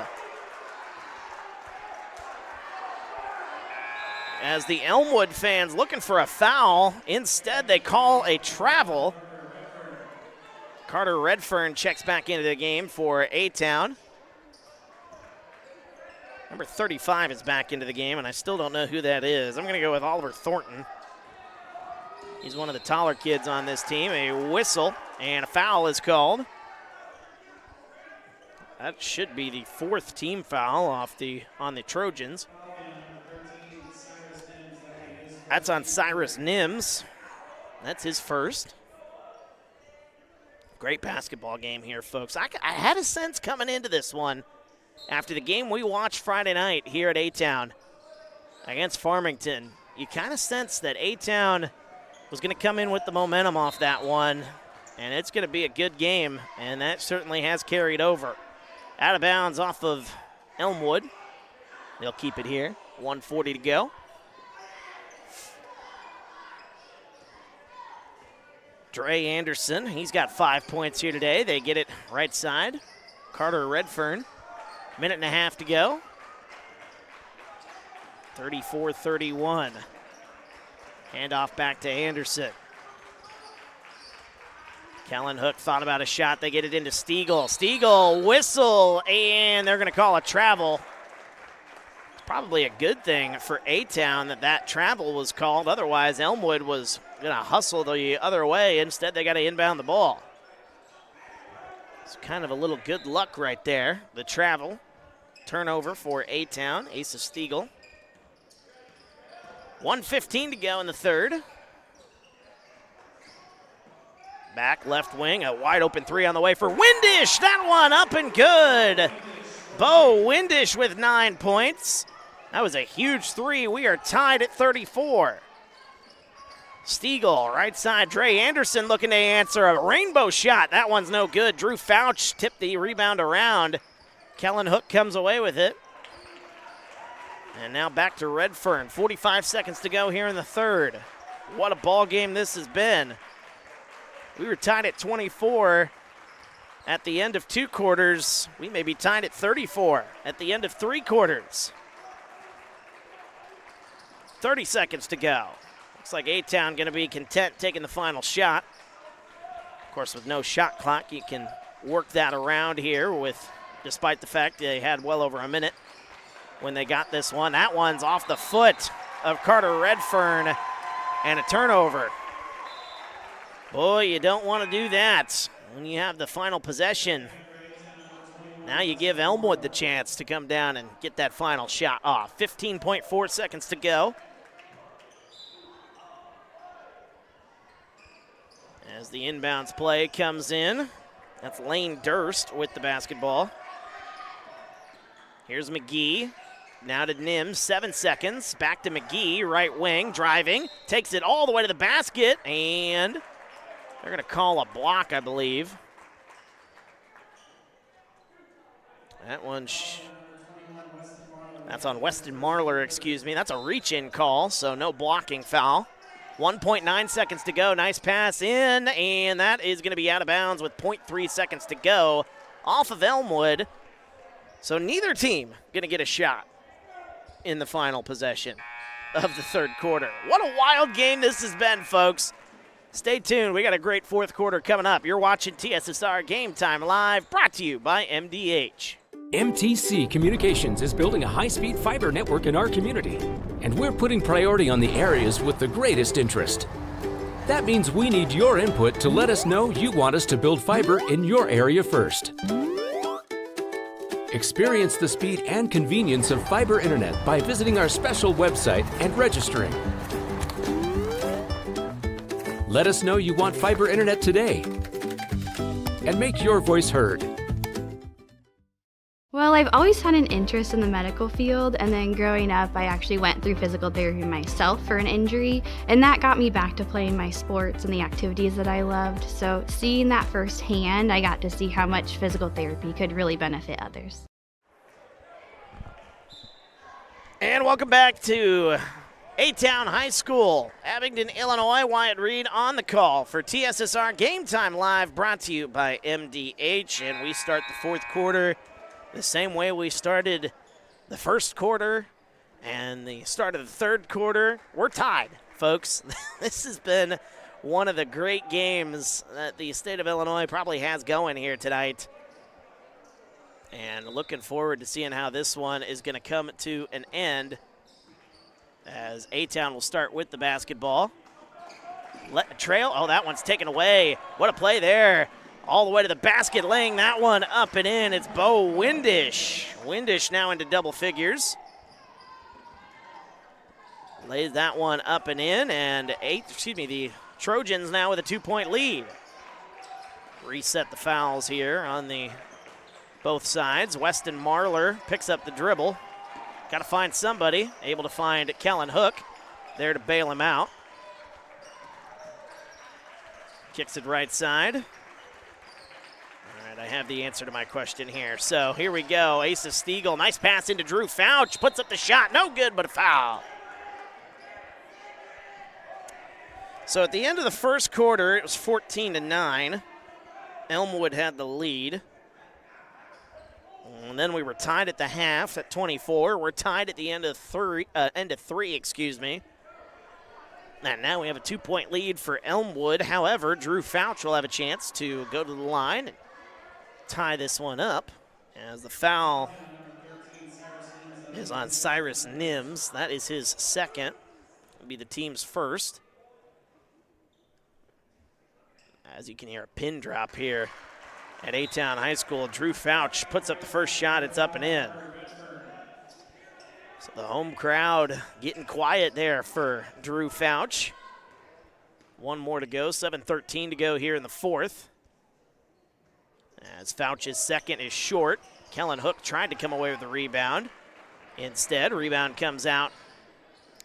As the Elmwood fans looking for a foul, instead they call a travel. Carter Redfern checks back into the game for A-Town. Number 35 is back into the game, and I still don't know who that is. I'm going to go with Oliver Thornton. He's one of the taller kids on this team. A whistle and a foul is called. That should be the 4th team foul on the Trojans. That's on Cyrus Nims. That's his first. Great basketball game here, folks. I had a sense coming into this one after the game we watched Friday night here at A-Town against Farmington. You kind of sensed that A-Town was going to come in with the momentum off that one, and it's going to be a good game, and that certainly has carried over. Out of bounds off of Elmwood. They'll keep it here. 1:40 to go. Dre Anderson, he's got 5 points here today. They get it right side. Carter Redfern, minute and a half to go. 34-31. Handoff back to Anderson. Kellen Hook thought about a shot. They get it into Stiegel. Stiegel, whistle, and they're going to call a travel. It's probably a good thing for A-Town that travel was called. Otherwise, Elmwood was going to hustle the other way. Instead, they got to inbound the ball. It's kind of a little good luck right there. The travel. Turnover for A-Town. Asa Stiegel. 1:15 to go in the third. Back left wing, a wide open three on the way for Windish. That one up and good. Bo Windish with 9 points. That was a huge three. We are tied at 34. Stiegel, right side. Dre Anderson looking to answer a rainbow shot. That one's no good. Drew Fouch tipped the rebound around. Kellen Hook comes away with it. And now back to Redfern. 45 seconds to go here in the third. What a ball game this has been. We were tied at 24 at the end of 2 quarters. We may be tied at 34 at the end of 3 quarters. 30 seconds to go. Looks like A-Town going to be content taking the final shot. Of course, with no shot clock, you can work that around here despite the fact they had well over a minute when they got this one. That one's off the foot of Carter Redfern and a turnover. Boy, you don't want to do that when you have the final possession. Now you give Elmwood the chance to come down and get that final shot off. 15.4 seconds to go. As the inbounds play comes in, that's Lane Durst with the basketball. Here's McGee. Now to Nims, 7 seconds. Back to McGee, right wing, driving. Takes it all the way to the basket, and they're going to call a block, I believe. That one, that's on Weston Marler, excuse me. That's a reach-in call, so no blocking foul. 1.9 seconds to go. Nice pass in, and that is going to be out of bounds with 0.3 seconds to go off of Elmwood. So neither team going to get a shot in the final possession of the third quarter. What a wild game this has been, folks. Stay tuned. We got a great fourth quarter coming up. You're watching TSSR Game Time Live, brought to you by MDH. MTC Communications is building a high-speed fiber network in our community, and we're putting priority on the areas with the greatest interest. That means we need your input to let us know you want us to build fiber in your area first. Experience the speed and convenience of fiber internet by visiting our special website and registering. Let us know you want fiber internet today and make your voice heard. Well, I've always had an interest in the medical field, and then growing up, I actually went through physical therapy myself for an injury, and that got me back to playing my sports and the activities that I loved. So seeing that firsthand, I got to see how much physical therapy could really benefit others. And welcome back to A-Town High School, Abingdon, Illinois. Wyatt Reed on the call for TSSR Game Time Live, brought to you by MDH. And we start the fourth quarter the same way we started the first quarter and the start of the third quarter. We're tied, folks. This has been one of the great games that the state of Illinois probably has going here tonight. And looking forward to seeing how this one is going to come to an end, as A-Town will start with the basketball. Trail, oh, that one's taken away. What a play there. All the way to the basket, laying that one up and in. It's Bo Windish. Windish now into double figures. Lays that one up and in, and the Trojans now with a 2-point lead. Reset the fouls here on the both sides. Weston Marler picks up the dribble. Got to find somebody. Able to find Kellen Hook there to bail him out. Kicks it right side. All right, I have the answer to my question here. So here we go. Asa Stiegel, nice pass into Drew Fouch. Puts up the shot. No good, but a foul. So at the end of the first quarter, it was 14-9. Elmwood had the lead. And then we were tied at the half at 24. We're tied at the end of three. And now we have a 2-point lead for Elmwood. However, Drew Fouch will have a chance to go to the line and tie this one up, as the foul is on Cyrus Nims. That is his second. It'll be the team's first. As you can hear, a pin drop here at A-Town High School. Drew Fouch puts up the first shot. It's up and in. So the home crowd getting quiet there for Drew Fouch. One more to go, 7:13 to go here in the fourth. As Fouch's second is short. Kellen Hook tried to come away with the rebound. Instead, rebound comes out.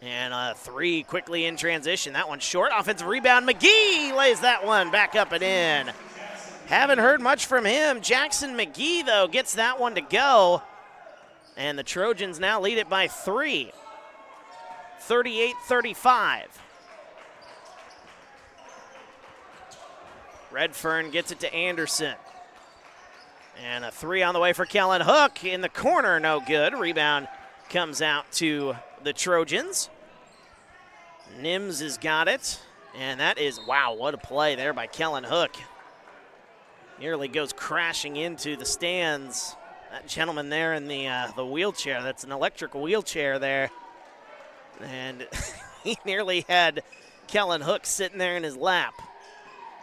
And a three quickly in transition. That one's short. Offensive rebound. McGee lays that one back up and in. Haven't heard much from him. Jackson McGee, though, gets that one to go. And the Trojans now lead it by 3. 38-35. Redfern gets it to Anderson. And a three on the way for Kellen Hook. In the corner, no good. Rebound comes out to the Trojans. Nims has got it. And that is, wow, what a play there by Kellen Hook. Nearly goes crashing into the stands. That gentleman there in the wheelchair, that's an electric wheelchair there. And he nearly had Kellen Hook sitting there in his lap.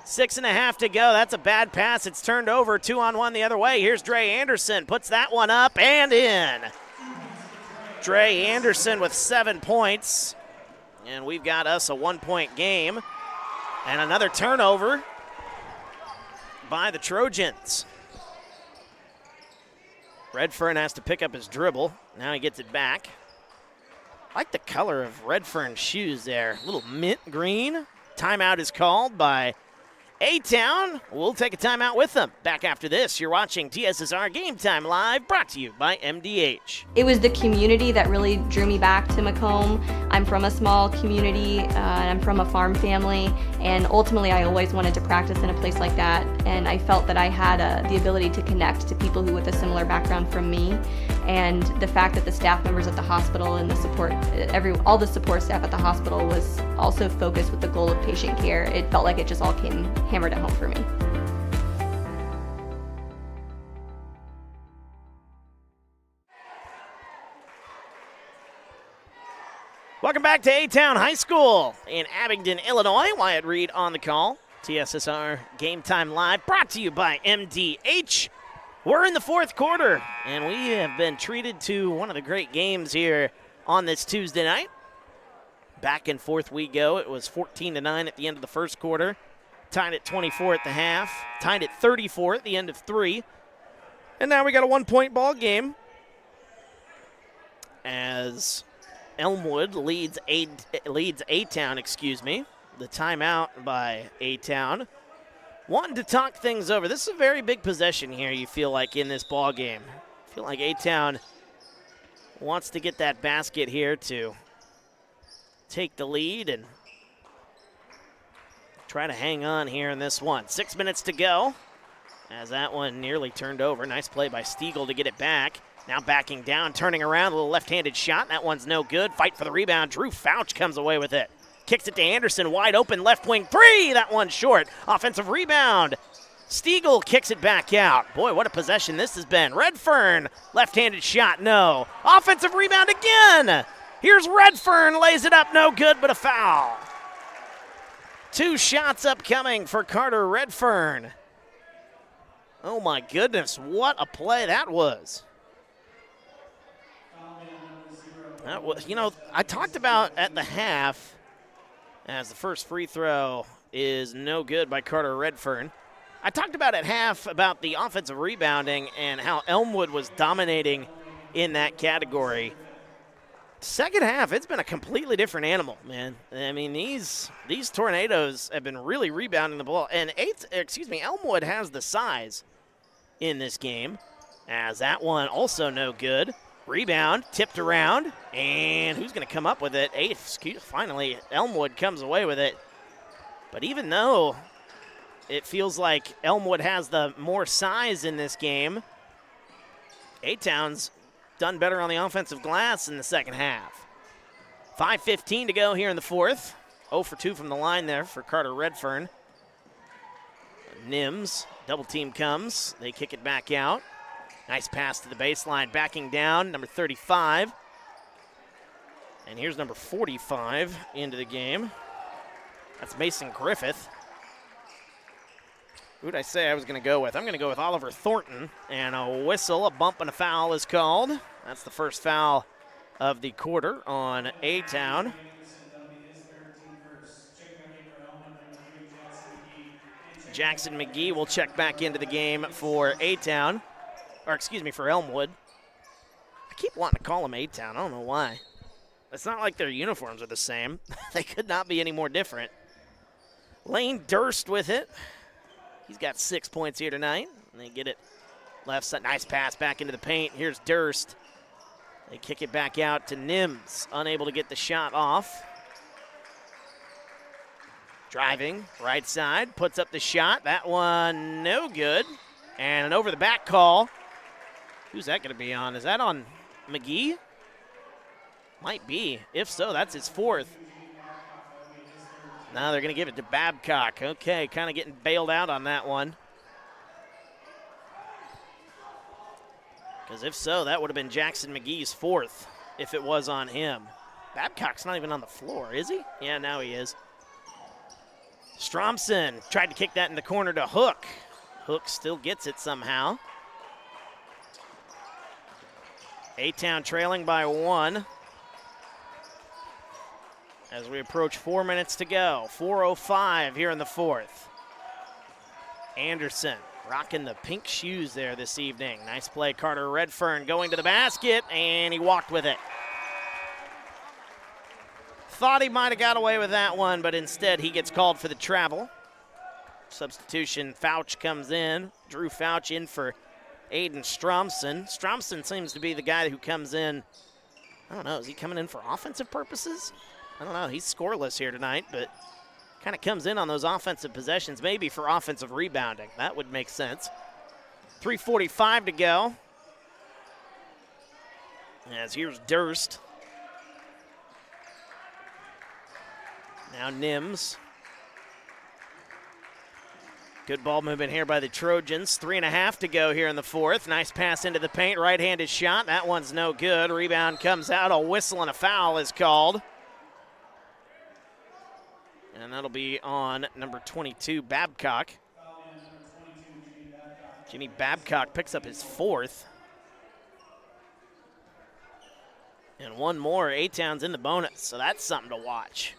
6.5 to go. That's a bad pass. It's turned over. 2-on-1 the other way. Here's Dre Anderson. Puts that one up and in. Dre Anderson with 7 points. And we've got us a 1-point game. And another turnover by the Trojans. Redfern has to pick up his dribble. Now he gets it back. I like the color of Redfern's shoes there. A little mint green. Timeout is called by A-Town. We'll take a timeout with them. Back after this, you're watching TSSR Game Time Live, brought to you by MDH. It was the community that really drew me back to Macomb. I'm from a small community, and I'm from a farm family, and ultimately I always wanted to practice in a place like that, and I felt that I had the ability to connect to people who with a similar background from me, and the fact that the staff members at the hospital and the support, all the support staff at the hospital was also focused with the goal of patient care. It felt like it just all came hammered at home for me. Welcome back to A-Town High School in Abingdon, Illinois. Wyatt Reed on the call. TSSR Game Time Live, brought to you by MDH. We're in the fourth quarter, and we have been treated to one of the great games here on this Tuesday night. Back and forth we go. It was 14-9 at the end of the first quarter. Tied at 24 at the half. Tied at 34 at the end of 3. And now we got a 1-point ball game as Elmwood leads A-Town, The timeout by A-Town. Wanting to talk things over. This is a very big possession here, you feel like, in this ball game. I feel like A-Town wants to get that basket here to take the lead and try to hang on here in this one. 6 minutes to go as that one nearly turned over. Nice play by Stiegel to get it back. Now backing down, turning around, a little left-handed shot. That one's no good. Fight for the rebound. Drew Fouch comes away with it. Kicks it to Anderson, wide open, left wing three. That one's short. Offensive rebound. Stiegel kicks it back out. Boy, what a possession this has been. Redfern, left-handed shot, no. Offensive rebound again. Here's Redfern, lays it up, no good, but a foul. 2 shots upcoming for Carter Redfern. Oh my goodness, what a play that was. That was, I talked about at the half, as the first free throw is no good by Carter Redfern. I talked about at half about the offensive rebounding and how Elmwood was dominating in that category. Second half, it's been a completely different animal, man. I mean, these Tornadoes have been really rebounding the ball. And Elmwood has the size in this game, as that one also no good. Rebound, tipped around, and who's going to come up with it? Finally, Elmwood comes away with it. But even though it feels like Elmwood has the more size in this game, A-Town's done better on the offensive glass in the second half. 5:15 to go here in the fourth. 0 for 2 from the line there for Carter Redfern. Nims, double team comes. They kick it back out. Nice pass to the baseline, backing down, number 35. And here's number 45 into the game. That's Mason Griffith. Who did I say I was going to go with? I'm going to go with Oliver Thornton. And a whistle, a bump, and a foul is called. That's the first foul of the quarter on A-Town. Jackson McGee will check back into the game for A-Town. Or excuse me, for Elmwood. I keep wanting to call them A-Town. I don't know why. It's not like their uniforms are the same. They could not be any more different. Lane Durst with it. He's got 6 points here tonight. And they get it left side. Nice pass back into the paint. Here's Durst. They kick it back out to Nims. Unable to get the shot off. Driving, right side. Puts up the shot. That one no good. And an over the back call. Who's that going to be on? Is that on McGee? Might be. If so, that's his fourth. Now they're going to give it to Babcock. Okay, kind of getting bailed out on that one. Because if so, that would have been Jackson McGee's fourth if it was on him. Babcock's not even on the floor, is he? Yeah, now he is. Stromson tried to kick that in the corner to Hook. Hook still gets it somehow. A-Town trailing by 1. As we approach 4 minutes to go. 4:05 here in the fourth. Anderson rocking the pink shoes there this evening. Nice play, Carter Redfern going to the basket, and he walked with it. Thought he might have got away with that one, but instead he gets called for the travel. Substitution, Fouch comes in. Drew Fouch in for Aiden Stromson. Stromson seems to be the guy who comes in, I don't know, is he coming in for offensive purposes? I don't know, he's scoreless here tonight, but kind of comes in on those offensive possessions, maybe for offensive rebounding. That would make sense. 3:45 to go. As here's Durst. Now Nims. Good ball movement here by the Trojans. 3:30 to go here in the fourth. Nice pass into the paint, right-handed shot. That one's no good. Rebound comes out. A whistle and a foul is called. And that'll be on number 22, Babcock. Jimmy Babcock picks up his fourth. And one more. A-Town's in the bonus, so that's something to watch.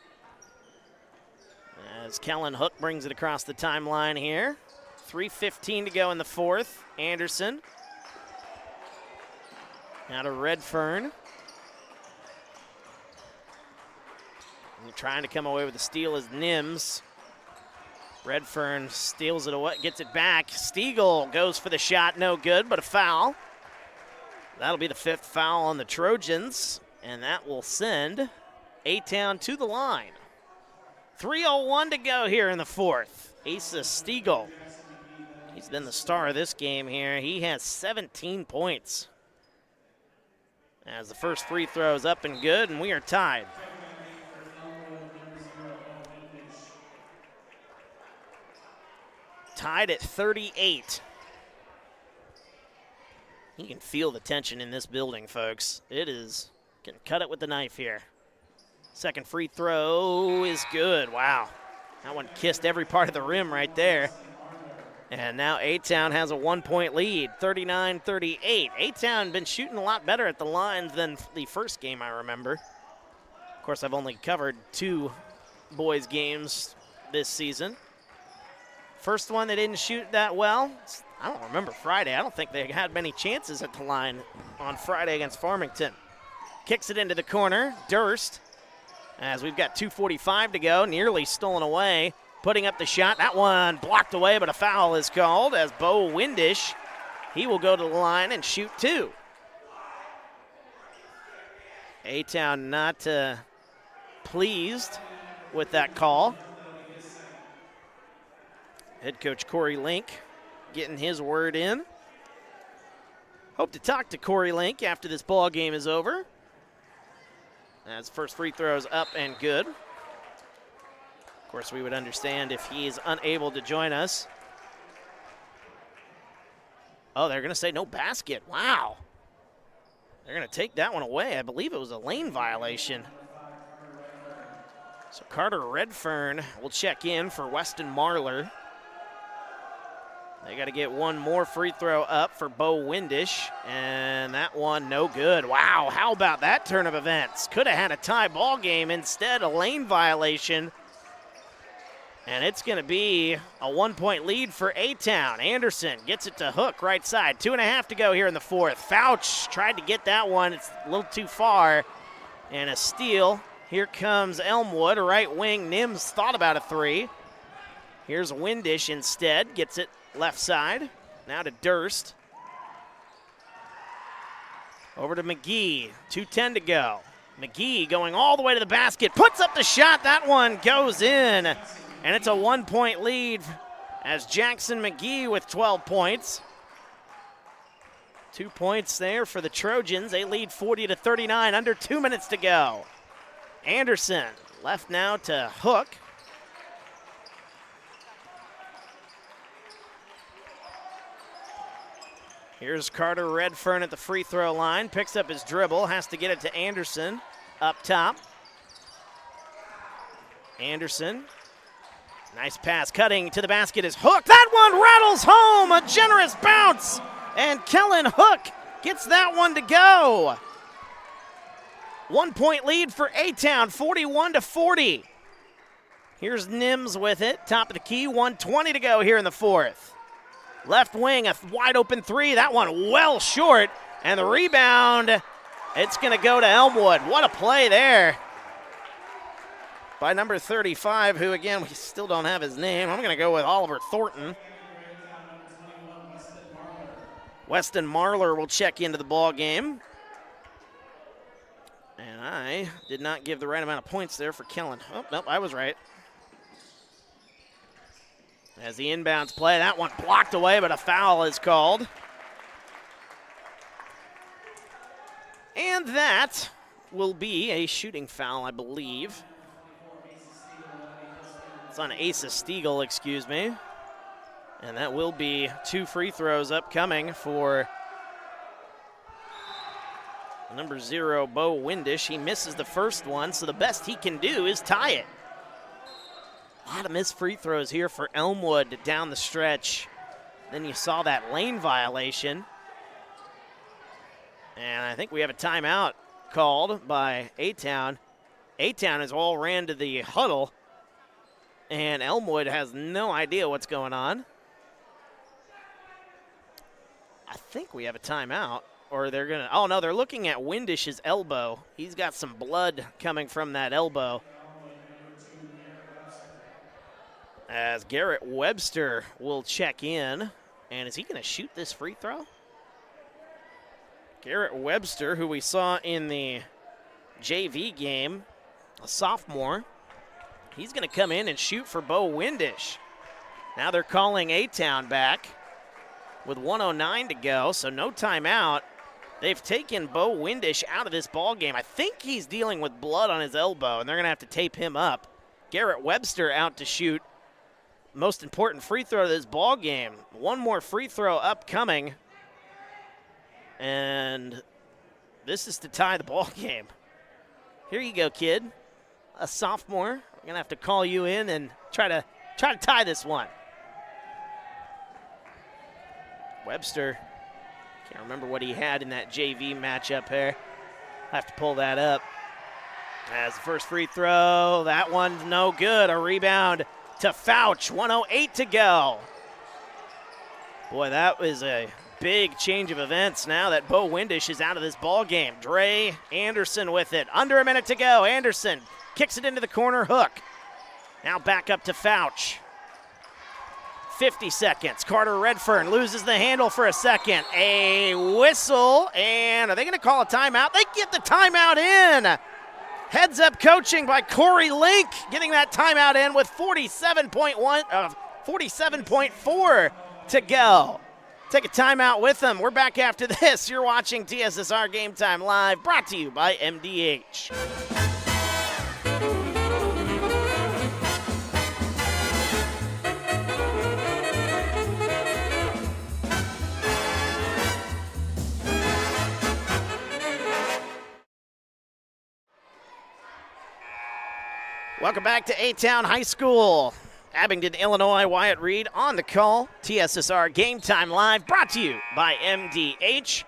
As Kellen Hook brings it across the timeline here. 3:15 to go in the fourth. Anderson. Now to Redfern. And trying to come away with the steal is Nims. Redfern steals it away, gets it back. Stiegel goes for the shot, no good, but a foul. That'll be the 5th foul on the Trojans, and that will send A-Town to the line. 3:01 to go here in the 4th. Asa Stiegel, he's been the star of this game here. He has 17 points. As the first free throw is up and good, and we are tied. Tied at 38. You can feel the tension in this building, folks. It is, can cut it with the knife here. Second free throw is good. Wow. That one kissed every part of the rim right there. And now A-Town has a 1-point lead, 39-38. A-Town been shooting a lot better at the lines than the first game I remember. Of course, I've only covered 2 boys games this season. First one they didn't shoot that well. I don't remember Friday. I don't think they had many chances at the line on Friday against Farmington. Kicks it into the corner. Durst, as we've got 2:45 to go, nearly stolen away. Putting up the shot. That one blocked away, but a foul is called as Bo Windish, he will go to the line and shoot 2. A-Town not pleased with that call. Head coach Corey Link getting his word in. Hope to talk to Corey Link after this ball game is over. As first free throw is up and good. Of course, we would understand if he is unable to join us. Oh, they're going to say no basket. Wow. They're going to take that one away. I believe it was a lane violation. So Carter Redfern will check in for Weston Marler. They got to get one more free throw up for Bo Windish, and that one no good. Wow, how about that turn of events? Could have had a tie ball game. Instead, a lane violation. And it's going to be a 1-point lead for A-Town. Anderson gets it to Hook right side. 2.5 to go here in the 4th. Fouch tried to get that one. It's a little too far. And a steal. Here comes Elmwood, right wing. Nims thought about a 3. Here's Windish instead. Gets it left side. Now to Durst. Over to McGee. 2:10 to go. McGee going all the way to the basket. Puts up the shot. That one goes in. And it's a 1-point lead as Jackson McGee with 12 points. 2 points there for the Trojans. They lead 40-39, under 2 minutes to go. Anderson left now to Hook. Here's Carter Redfern at the free throw line. Picks up his dribble, has to get it to Anderson up top. Anderson. Nice pass, cutting to the basket is Hook. That one rattles home, a generous bounce. And Kellen Hook gets that one to go. 1-point lead for A-Town, 41-40. Here's Nims with it, top of the key, 1:20 to go here in the 4th. Left wing, a wide open 3, that one well short. And the rebound, it's gonna go to Elmwood. What a play there by number 35, who again, we still don't have his name. I'm gonna go with Oliver Thornton. Weston Marler will check into the ball game. And I did not give the right amount of points there for Kellen. Oh, nope, I was right. As the inbounds play, that one blocked away, but a foul is called. And that will be a shooting foul, I believe. It's on Asa Stiegel, excuse me. And that will be 2 free throws upcoming for number 0, Bo Windish. He misses the first one, so the best he can do is tie it. A lot of missed free throws here for Elmwood down the stretch. Then you saw that lane violation. And I think we have a timeout called by A-Town. A-Town has all ran to the huddle, and Elmwood has no idea what's going on. I think we have a timeout, or they're going to, oh no, they're looking at Windish's elbow. He's got some blood coming from that elbow. As Garrett Webster will check in, and is he going to shoot this free throw? Garrett Webster, who we saw in the JV game, a sophomore, he's going to come in and shoot for Bo Windish. Now they're calling A-Town back with 1:09 to go, so no timeout. They've taken Bo Windish out of this ball game. I think he's dealing with blood on his elbow, and they're going to have to tape him up. Garrett Webster out to shoot most important free throw of this ball game. One more free throw upcoming, and this is to tie the ball game. Here you go, kid. A sophomore. I'm going to have to call you in and try to tie this one. Webster, can't remember what he had in that JV matchup here. I have to pull that up. As the first free throw, that one's no good. A rebound to Fouch, 1:08 to go. Boy, that was a big change of events now that Bo Windish is out of this ball game. Dre Anderson with it. Under a minute to go. Anderson kicks it into the corner, hook. Now back up to Fouch. 50 seconds. Carter Redfern loses the handle for a second. A whistle, and are they going to call a timeout? They get the timeout in. Heads up coaching by Corey Link, getting that timeout in with 47.4 to go. Take a timeout with them. We're back after this. You're watching TSSR Game Time Live, brought to you by MDH. Welcome back to A-Town High School. Abingdon, Illinois, Wyatt Reed on the call. TSSR Game Time Live, brought to you by MDH.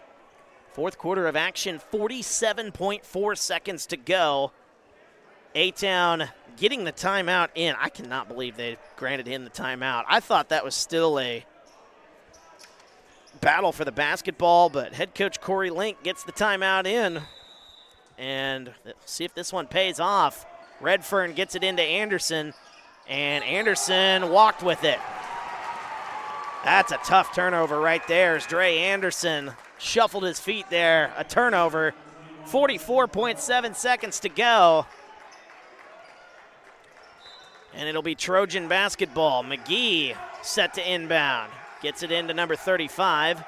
Fourth quarter of action, 47.4 seconds to go. A-Town getting the timeout in. I cannot believe they granted him the timeout. I thought that was still a battle for the basketball, but head coach Corey Link gets the timeout in. And see if this one pays off. Redfern gets it into Anderson, and Anderson walked with it. That's a tough turnover right there as Dre Anderson shuffled his feet there. A turnover, 44.7 seconds to go. And it'll be Trojan basketball. McGee set to inbound. Gets it into number 35.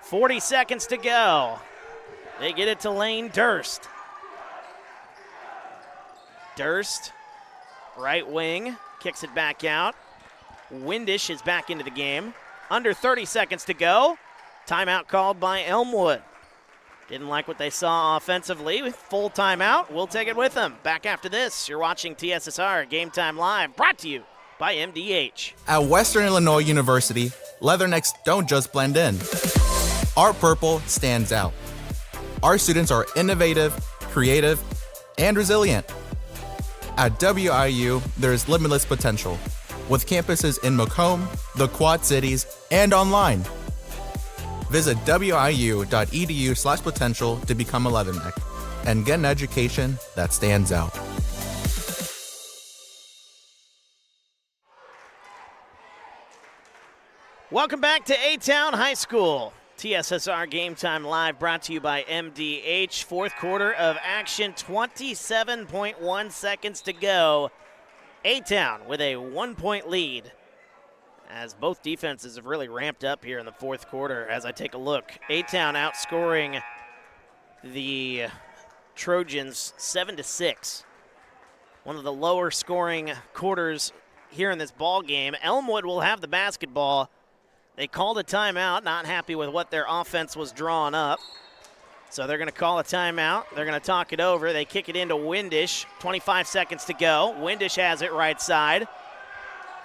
40 seconds to go. They get it to Lane Durst. Durst, right wing, kicks it back out. Windish is back into the game. Under 30 seconds to go. Timeout called by Elmwood. Didn't like what they saw offensively. Full timeout. We'll take it with them. Back after this, you're watching TSSR Game Time Live, brought to you by MDH. At Western Illinois University, leathernecks don't just blend in. Our purple stands out. Our students are innovative, creative, and resilient. At WIU, there's limitless potential, with campuses in Macomb, the Quad Cities, and online. Visit wiu.edu/potential to become a leatherneck and get an education that stands out. Welcome back to A-Town High School. TSSR Game Time Live, brought to you by MDH. Fourth quarter of action, 27.1 seconds to go. A-Town with a 1-point lead, as both defenses have really ramped up here in the fourth quarter. As I take a look, A-Town outscoring the Trojans 7-6. One of the lower scoring quarters here in this ball game. Elmwood will have the basketball. They called a timeout, not happy with what their offense was drawing up. So they're going to call a timeout. They're going to talk it over. They kick it into Windish. 25 seconds to go. Windish has it right side.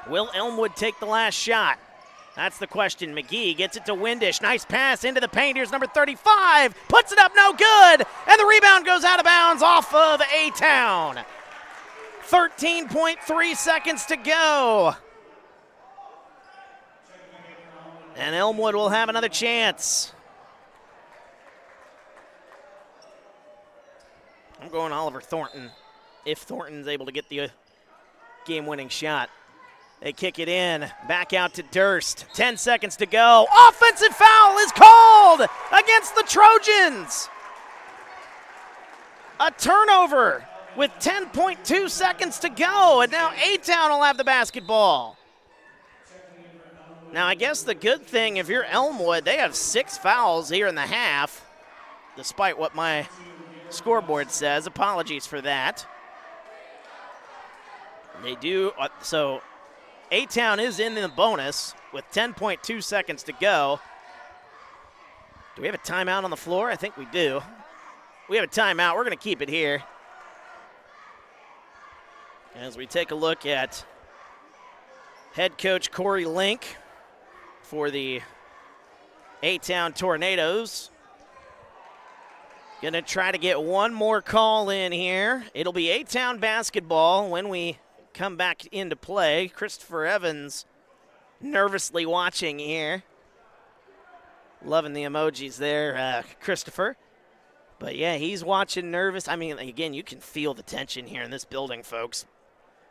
Will Elmwood take the last shot? That's the question. McGee gets it to Windish. Nice pass into the paint. Here's number 35. Puts it up, no good. And the rebound goes out of bounds off of A-Town. 13.3 seconds to go. And Elmwood will have another chance. I'm going Oliver Thornton, if Thornton's able to get the game-winning shot. They kick it in, back out to Durst. 10 seconds to go. Offensive foul is called against the Trojans. A turnover with 10.2 seconds to go, and now A-Town will have the basketball. Now, I guess the good thing, if you're Elmwood, they have 6 fouls here in the half, despite what my scoreboard says. Apologies for that. They do, so A-Town is in the bonus with 10.2 seconds to go. Do we have a timeout on the floor? I think we do. We have a timeout. We're going to keep it here as we take a look at head coach Corey Link for the A-Town Tornadoes. Going to try to get one more call in here. It'll be A-Town basketball when we come back into play. Christopher Evans nervously watching here. Loving the emojis there, Christopher. But yeah, he's watching nervous. I mean, again, you can feel the tension here in this building, folks.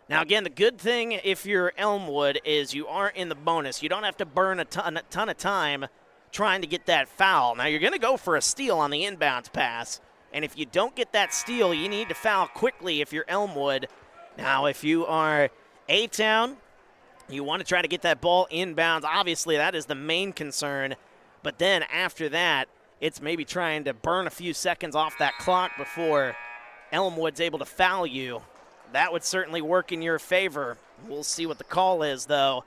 Now, again, the good thing if you're Elmwood is you are in the bonus. You don't have to burn a ton of time trying to get that foul. Now, you're going to go for a steal on the inbounds pass. And if you don't get that steal, you need to foul quickly if you're Elmwood. Now, if you are A-Town, you want to try to get that ball inbounds. Obviously, that is the main concern. But then after that, it's maybe trying to burn a few seconds off that clock before Elmwood's able to foul you. That would certainly work in your favor. We'll see what the call is, though,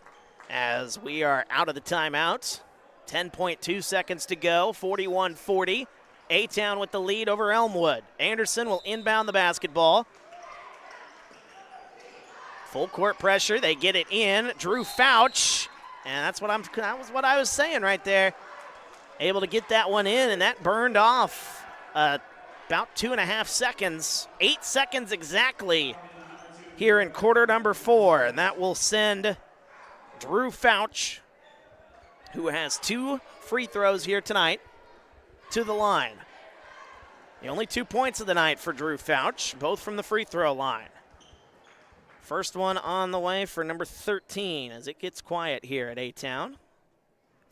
as we are out of the timeout. 10.2 seconds to go, 41-40. A-Town with the lead over Elmwood. Anderson will inbound the basketball. Full court pressure. They get it in. Drew Fouch, and that was what I was saying right there. Able to get that one in, and that burned off about 2.5 seconds. 8 seconds exactly here in quarter number 4, and that will send Drew Fouch, who has 2 free throws here tonight, to the line. The only 2 points of the night for Drew Fouch, both from the free throw line. First one on the way for number 13 as it gets quiet here at A-Town.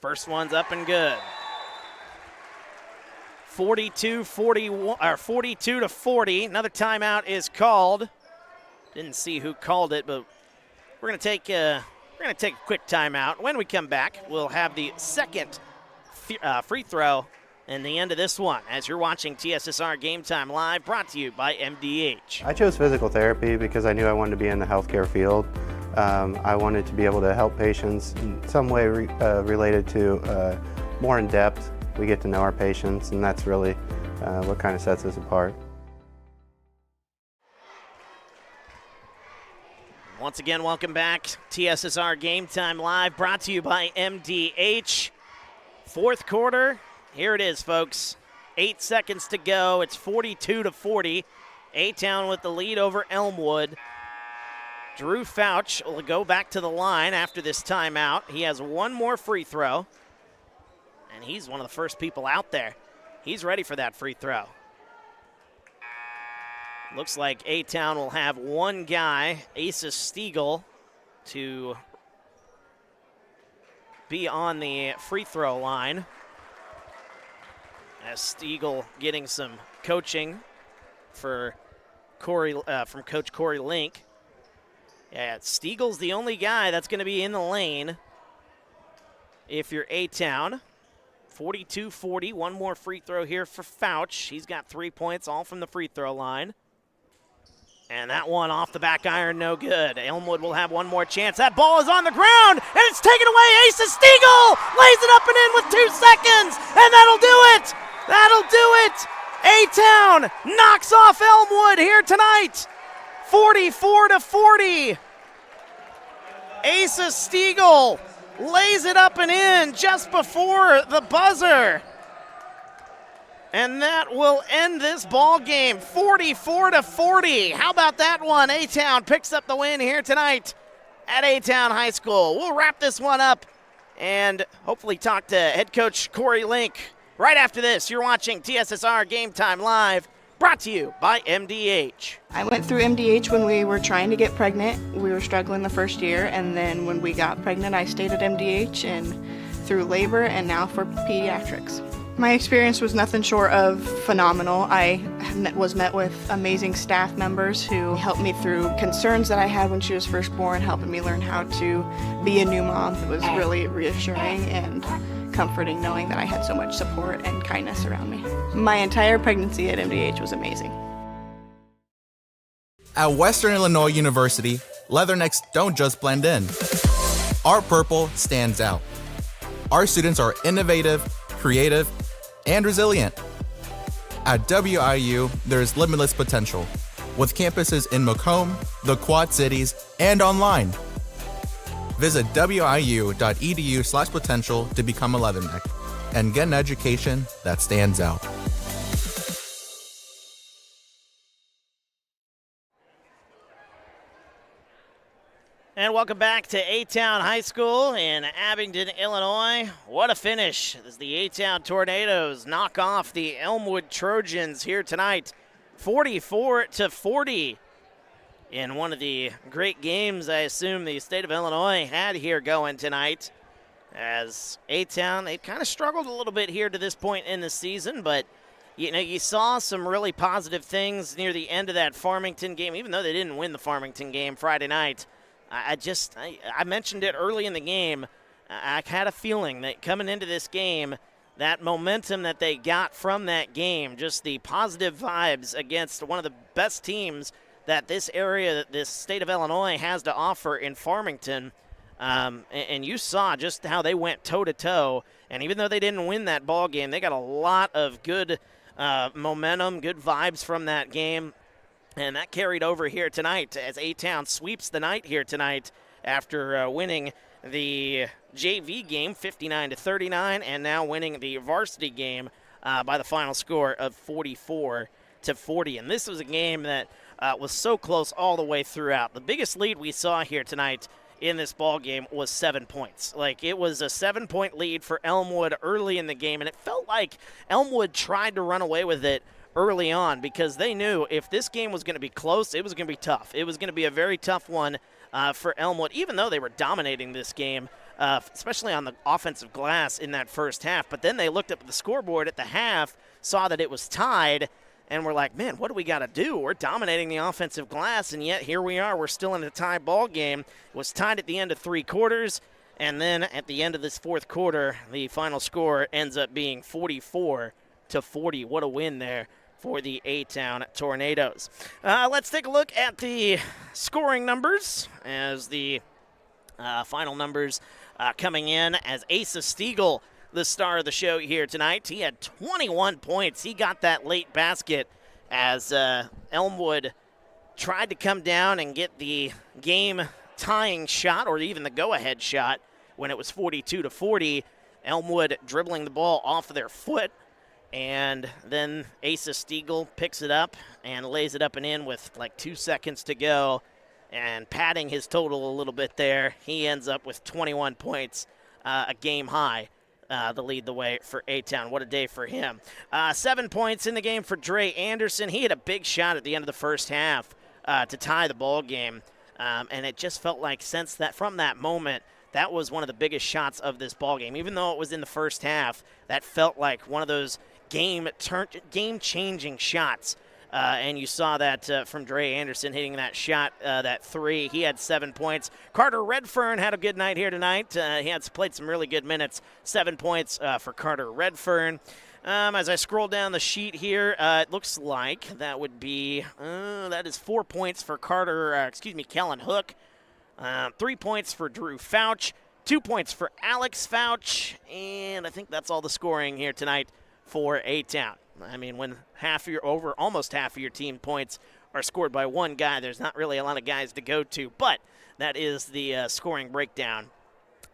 First one's up and good. 42-40. Another timeout is called. Didn't see who called it, but we're going to take a quick timeout. When we come back, we'll have the second free throw and the end of this one as you're watching TSSR Game Time Live, brought to you by MDH. I chose physical therapy because I knew I wanted to be in the healthcare field. I wanted to be able to help patients in some way related to more in depth. We get to know our patients, and that's really what kind of sets us apart. Once again, welcome back. TSSR Game Time Live, brought to you by MDH. Fourth quarter, here it is, folks. 8 seconds to go. It's 42-40. A-Town with the lead over Elmwood. Drew Fouch will go back to the line after this timeout. He has one more free throw, and he's one of the first people out there. He's ready for that free throw. Looks like A-Town will have one guy, Asa Stiegel, to be on the free throw line. As Stiegel getting some coaching for from Coach Corey Link. Yeah, Stiegel's the only guy that's going to be in the lane if you're A-Town. 42-40, one more free throw here for Fouch. He's got 3 points, all from the free throw line. And that one off the back iron, no good. Elmwood will have one more chance. That ball is on the ground, and it's taken away. Asa Stiegel lays it up and in with 2 seconds, and that'll do it. That'll do it. A-Town knocks off Elmwood here tonight. 44-40. Asa Stiegel lays it up and in just before the buzzer. And that will end this ball game, 44-40. How about that one? A-Town picks up the win here tonight at A-Town High School. We'll wrap this one up and hopefully talk to head coach Corey Link right after this. You're watching TSSR Game Time Live, brought to you by MDH. I went through MDH when we were trying to get pregnant. We we were struggling the first year, and then when we got pregnant, I stayed at MDH and through labor and now for pediatrics. My experience was nothing short of phenomenal. I was met with amazing staff members who helped me through concerns that I had when she was first born, helping me learn how to be a new mom. It was really reassuring and comforting knowing that I had so much support and kindness around me. My entire pregnancy at MDH was amazing. At Western Illinois University, leathernecks don't just blend in. Our purple stands out. Our students are innovative, creative, and resilient. At WIU, there's limitless potential, with campuses in Macomb, the Quad Cities, and online. Visit wiu.edu/potential to become a leatherneck and get an education that stands out. And welcome back to A-Town High School in Abingdon, Illinois. What a finish as the A-Town Tornadoes knock off the Elmwood Trojans here tonight, 44-40, in one of the great games I assume the state of Illinois had here going tonight. As A-Town, they've kind of struggled a little bit here to this point in the season, but you saw some really positive things near the end of that Farmington game, even though they didn't win the Farmington game Friday night. I mentioned it early in the game. I had a feeling that coming into this game, that momentum that they got from that game, just the positive vibes against one of the best teams that this area, this state of Illinois has to offer in Farmington. And you saw just how they went toe-to-toe. And even though they didn't win that ball game, they got a lot of good momentum, good vibes from that game. And that carried over here tonight as A-Town sweeps the night here tonight after winning the JV game 59-39 and now winning the varsity game by the final score of 44-40. And this was a game that was so close all the way throughout. The biggest lead we saw here tonight in this ball game was 7 points. Like, it was a 7-point lead for Elmwood early in the game, and it felt like Elmwood tried to run away with it early on because they knew if this game was going to be close, it was going to be tough. It was going to be a very tough one for Elmwood, even though they were dominating this game, especially on the offensive glass in that first half. But then they looked up at the scoreboard at the half, saw that it was tied, and were like, man, what do we got to do? We're dominating the offensive glass, and yet here we are. We're still in a tie ball game. It was tied at the end of 3 quarters, and then at the end of this 4th quarter, the final score ends up being 44-40. What a win there for the A-Town Tornadoes. Let's take a look at the scoring numbers as the final numbers coming in as Asa Stiegel, the star of the show here tonight. He had 21 points. He got that late basket as Elmwood tried to come down and get the game-tying shot or even the go-ahead shot when it was 42-40. Elmwood dribbling the ball off of their foot. And then Asa Stiegel picks it up and lays it up and in with like 2 seconds to go. And padding his total a little bit there, he ends up with 21 points, a game high, to lead the way for A-Town. What a day for him. 7 points in the game for Dre Anderson. He had a big shot at the end of the first half to tie the ball game. And it just felt like from that moment, that was one of the biggest shots of this ball game. Even though it was in the first half, that felt like one of those game-changing shots. And you saw that from Dre Anderson hitting that shot, that 3. He had 7 points. Carter Redfern had a good night here tonight. He played some really good minutes. 7 points for Carter Redfern. As I scroll down the sheet here, it looks like that would be, that is 4 points for Kellen Hook. 3 points for Drew Fouch. 2 points for Alex Fouch. And I think that's all the scoring here tonight for A-Town. I mean, when almost half of your team points are scored by one guy, there's not really a lot of guys to go to, but that is the scoring breakdown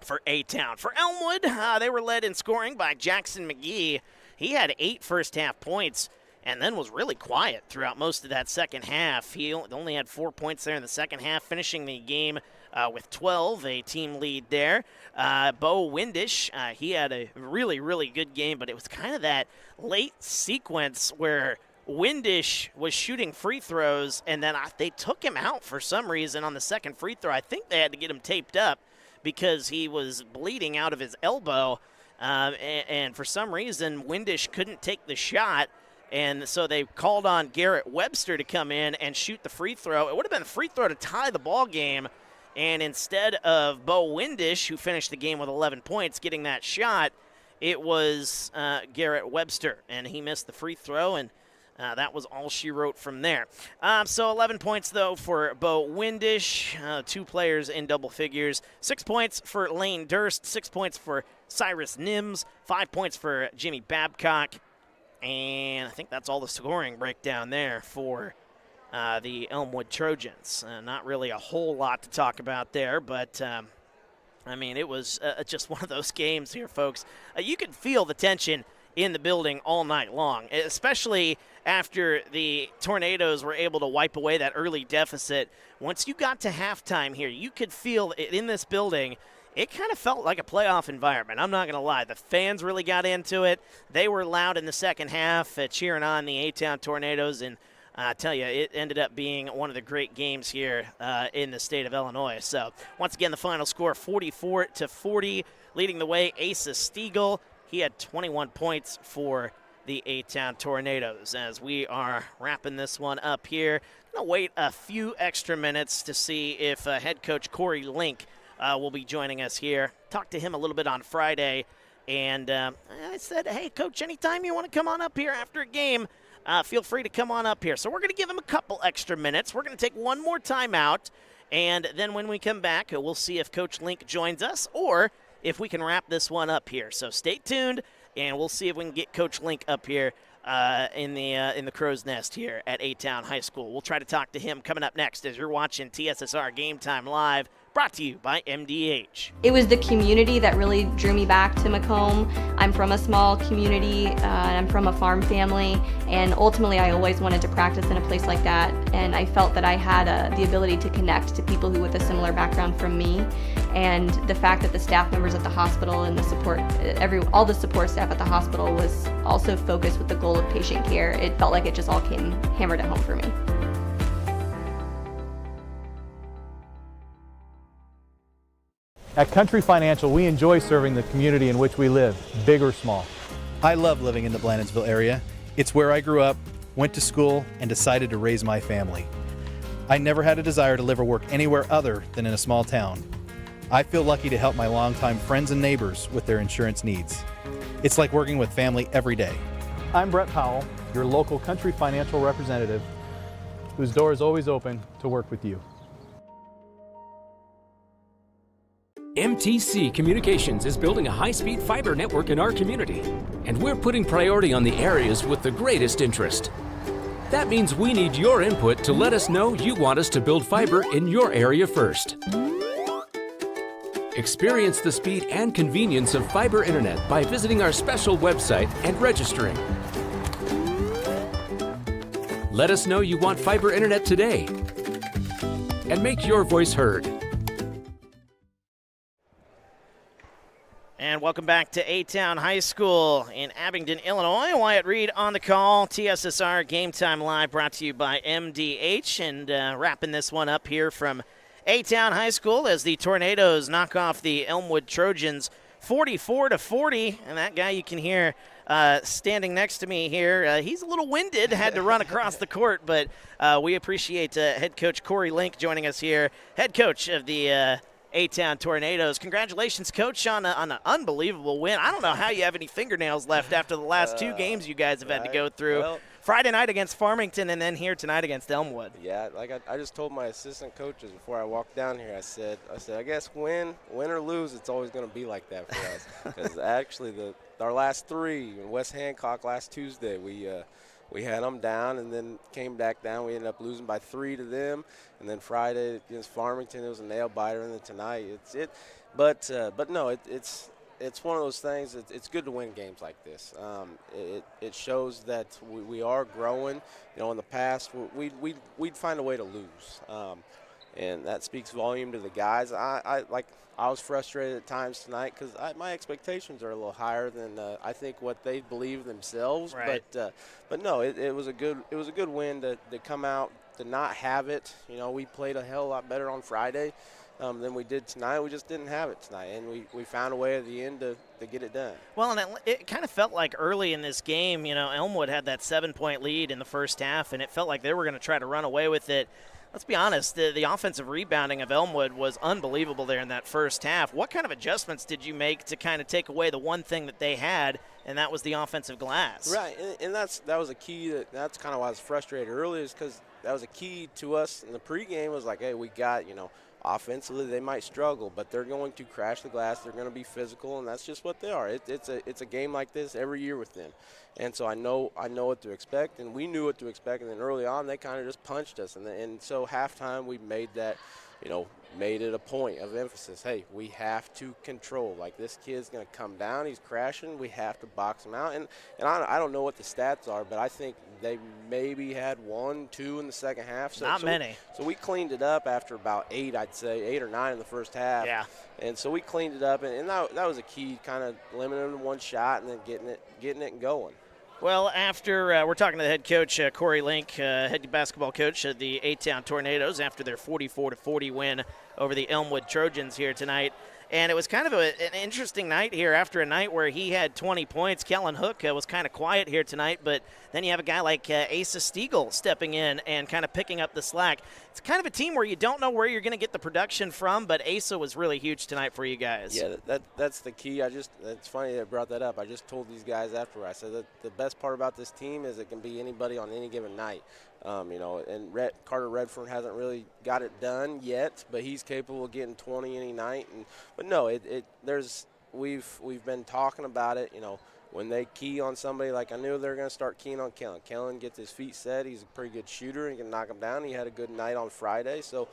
for A-Town. For Elmwood, they were led in scoring by Jackson McGee. He had 8 first-half points and then was really quiet throughout most of that second half. He only had 4 points there in the second half, finishing the game with 12, a team lead there. Bo Windish, he had a really, really good game, but it was kind of that late sequence where Windish was shooting free throws, and then they took him out for some reason on the second free throw. I think they had to get him taped up because he was bleeding out of his elbow, and for some reason, Windish couldn't take the shot, and so they called on Garrett Webster to come in and shoot the free throw. It would have been a free throw to tie the ball game, and instead of Bo Windish, who finished the game with 11 points, getting that shot, it was Garrett Webster, and he missed the free throw, and that was all she wrote from there. So 11 points, though, for Bo Windish, 2 players in double figures. 6 points for Lane Durst, 6 points for Cyrus Nims, 5 points for Jimmy Babcock, and I think that's all the scoring breakdown there for the Elmwood Trojans. Not really a whole lot to talk about there, but I mean, it was just one of those games here, folks. You could feel the tension in the building all night long, especially after the Tornadoes were able to wipe away that early deficit. Once you got to halftime here, you could feel it in this building. It kind of felt like a playoff environment. I'm not going to lie. The fans really got into it. They were loud in the second half, cheering on the A-Town Tornadoes, and I tell you, it ended up being one of the great games here in the state of Illinois. So once again, the final score 44-40, leading the way, Asa Stiegel. He had 21 points for the A-Town Tornadoes. As we are wrapping this one up here, I'm going to wait a few extra minutes to see if head coach Corey Link will be joining us here. Talked to him a little bit on Friday, and I said, hey, Coach, anytime you want to come on up here after a game, feel free to come on up here. So we're going to give him a couple extra minutes. We're going to take one more timeout, and then when we come back, we'll see if Coach Link joins us or if we can wrap this one up here. So stay tuned, and we'll see if we can get Coach Link up here in the Crow's Nest here at A-Town High School. We'll try to talk to him coming up next as you're watching TSSR Game Time Live, brought to you by MDH. It was the community that really drew me back to Macomb. I'm from a small community, and I'm from a farm family, and ultimately I always wanted to practice in a place like that, and I felt that I had the ability to connect to people who with a similar background from me, and the fact that the staff members at the hospital and the support, all the support staff at the hospital was also focused with the goal of patient care. It felt like it just all came hammered at home for me. At Country Financial, we enjoy serving the community in which we live, big or small. I love living in the Blandonsville area. It's where I grew up, went to school, and decided to raise my family. I never had a desire to live or work anywhere other than in a small town. I feel lucky to help my longtime friends and neighbors with their insurance needs. It's like working with family every day. I'm Brett Powell, your local Country Financial representative, whose door is always open to work with you. MTC Communications is building a high-speed fiber network in our community, and we're putting priority on the areas with the greatest interest. That means we need your input to let us know you want us to build fiber in your area first. Experience the speed and convenience of fiber internet by visiting our special website and registering. Let us know you want fiber internet today, and make your voice heard. And welcome back to A-Town High School in Abingdon, Illinois. Wyatt Reed on the call. TSSR Game Time Live brought to you by MDH. And wrapping this one up here from A-Town High School as the Tornadoes knock off the Elmwood Trojans 44-40. And that guy you can hear standing next to me here, he's a little winded, had to run across the court. But we appreciate head coach Corey Link joining us here, head coach of the A-Town Tornadoes. Congratulations, Coach, on an unbelievable win. I don't know how you have any fingernails left after the last two games you guys have had to go through. Well, Friday night against Farmington and then here tonight against Elmwood. Yeah, like I just told my assistant coaches before I walked down here, I said, I guess win or lose, it's always going to be like that for us. Because actually our last three, in West Hancock last Tuesday, we had them down and then came back down. We ended up losing by 3 to them. And then Friday against Farmington, it was a nail biter. And then tonight, but no, it's one of those things. It's good to win games like this. It shows that we are growing. You know, in the past, we'd find a way to lose. and that speaks volume to the guys. I was frustrated at times tonight because my expectations are a little higher than I think what they believe themselves. Right. But no, it was a good win to come out, to not have it. You know, we played a hell of a lot better on Friday than we did tonight. We just didn't have it tonight, and we found a way at the end to get it done. Well, and it kind of felt like early in this game, Elmwood had that 7-point lead in the first half, and it felt like they were going to try to run away with it. Let's be honest, the offensive rebounding of Elmwood was unbelievable there in that first half. What kind of adjustments did you make to kind of take away the one thing that they had, and that was the offensive glass? Right, and that was a key. That's kind of why I was frustrated early, is because that was a key to us in the pregame. Was like, hey, we got, offensively they might struggle, but they're going to crash the glass. They're going to be physical, and that's just what they are. It's a game like this every year with them, and so I know what to expect, and we knew what to expect. And then early on, they kind of just punched us, and so halftime we made that, made it a point of emphasis. Hey, we have to control. Like, this kid's going to come down. He's crashing. We have to box him out. And I don't know what the stats are, but I think they maybe had 1, 2 in the second half. Not many. So we cleaned it up after about 8, I'd say, 8 or 9 in the first half. Yeah. And so we cleaned it up, and that was a key, kind of limiting them to one shot and then getting it and going. Well, after we're talking to the head coach, Corey Link, head basketball coach of the A-Town Tornadoes, after their 44-40 win over the Elmwood Trojans here tonight. And it was kind of an interesting night here after a night where he had 20 points. Kellen Hook was kind of quiet here tonight, but then you have a guy like Asa Stiegel stepping in and kind of picking up the slack. It's kind of a team where you don't know where you're going to get the production from, but Asa was really huge tonight for you guys. Yeah, that's the key. It's funny that I brought that up. I just told these guys after. I said that the best part about this team is it can be anybody on any given night. And Carter Redfern hasn't really got it done yet, but he's capable of getting 20 any night. But no, we've been talking about it. When they key on somebody, like I knew they're going to start keying on Kellen. Kellen gets his feet set. He's a pretty good shooter. He can knock them down. He had a good night on Friday. So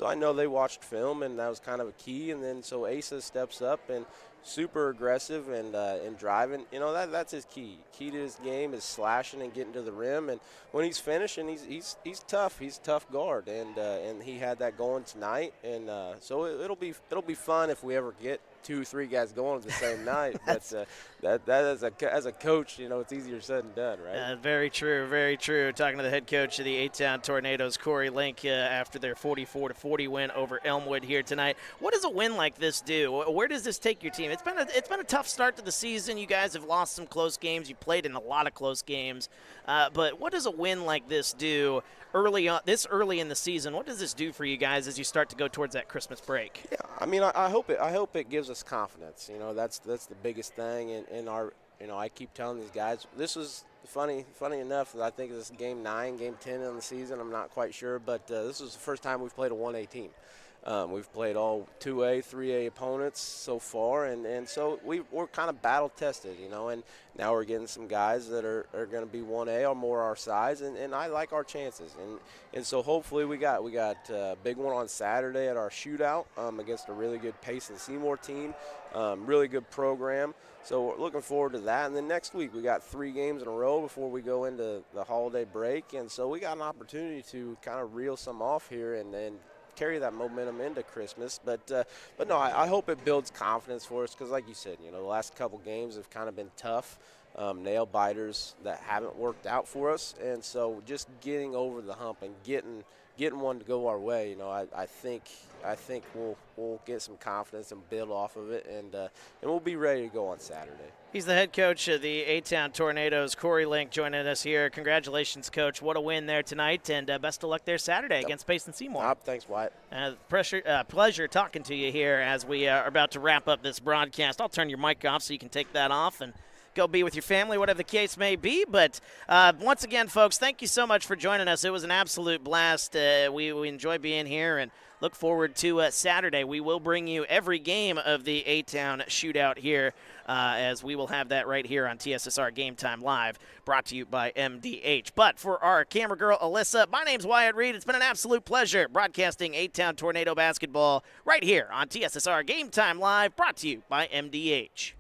I know they watched film, and that was kind of a key. And then so Asa steps up and super aggressive and driving. That's his key. Key to his game is slashing and getting to the rim. And when he's finishing, he's tough. He's a tough guard, and he had that going tonight. And so it'll be fun if we ever get 2-3 guys going at the same night. But as a coach, it's easier said than done, right? Very true, very true. Talking to the head coach of the A-Town Tornadoes, Corey Link, after their 44-40 win over Elmwood here tonight. What does a win like this do? Where does this take your team? It's been a tough start to the season. You guys have lost some close games. You played in a lot of close games. But what does a win like this do early in the season? What does this do for you guys as you start to go towards that Christmas break? Yeah, I hope it gives us confidence. That's the biggest thing in our. I keep telling these guys, this was funny enough that I think this is game 9, game 10 in the season. I'm not quite sure, but this was the first time we've played a 1A team. We've played all 2A, 3A opponents so far, and so we're kind of battle tested, and now we're getting some guys that are going to be 1A or more our size, and I like our chances, and so hopefully we got a big one on Saturday at our shootout against a really good Pace and Seymour team, really good program. So we're looking forward to that. And then next week we got 3 games in a row before we go into the holiday break, and so we got an opportunity to kind of reel some off here and carry that momentum into Christmas. But no, I hope it builds confidence for us because, like you said, the last couple games have kind of been tough, nail biters that haven't worked out for us, and so just getting over the hump and getting one to go our way, I think we'll get some confidence and build off of it, and we'll be ready to go on Saturday. He's the head coach of the A-Town Tornadoes, Corey Link, joining us here. Congratulations, Coach. What a win there tonight, and best of luck there Saturday against Pace and Seymour. Thanks, Wyatt. Pleasure talking to you here as we are about to wrap up this broadcast. I'll turn your mic off so you can take that off and go be with your family, whatever the case may be. But once again, folks, thank you so much for joining us. It was an absolute blast. We enjoy being here and look forward to Saturday. We will bring you every game of the A-Town shootout here, as we will have that right here on TSSR Game Time Live, brought to you by MDH. But for our camera girl, Alyssa, my name's Wyatt Reed. It's been an absolute pleasure broadcasting A-Town Tornado basketball right here on TSSR Game Time Live, brought to you by MDH.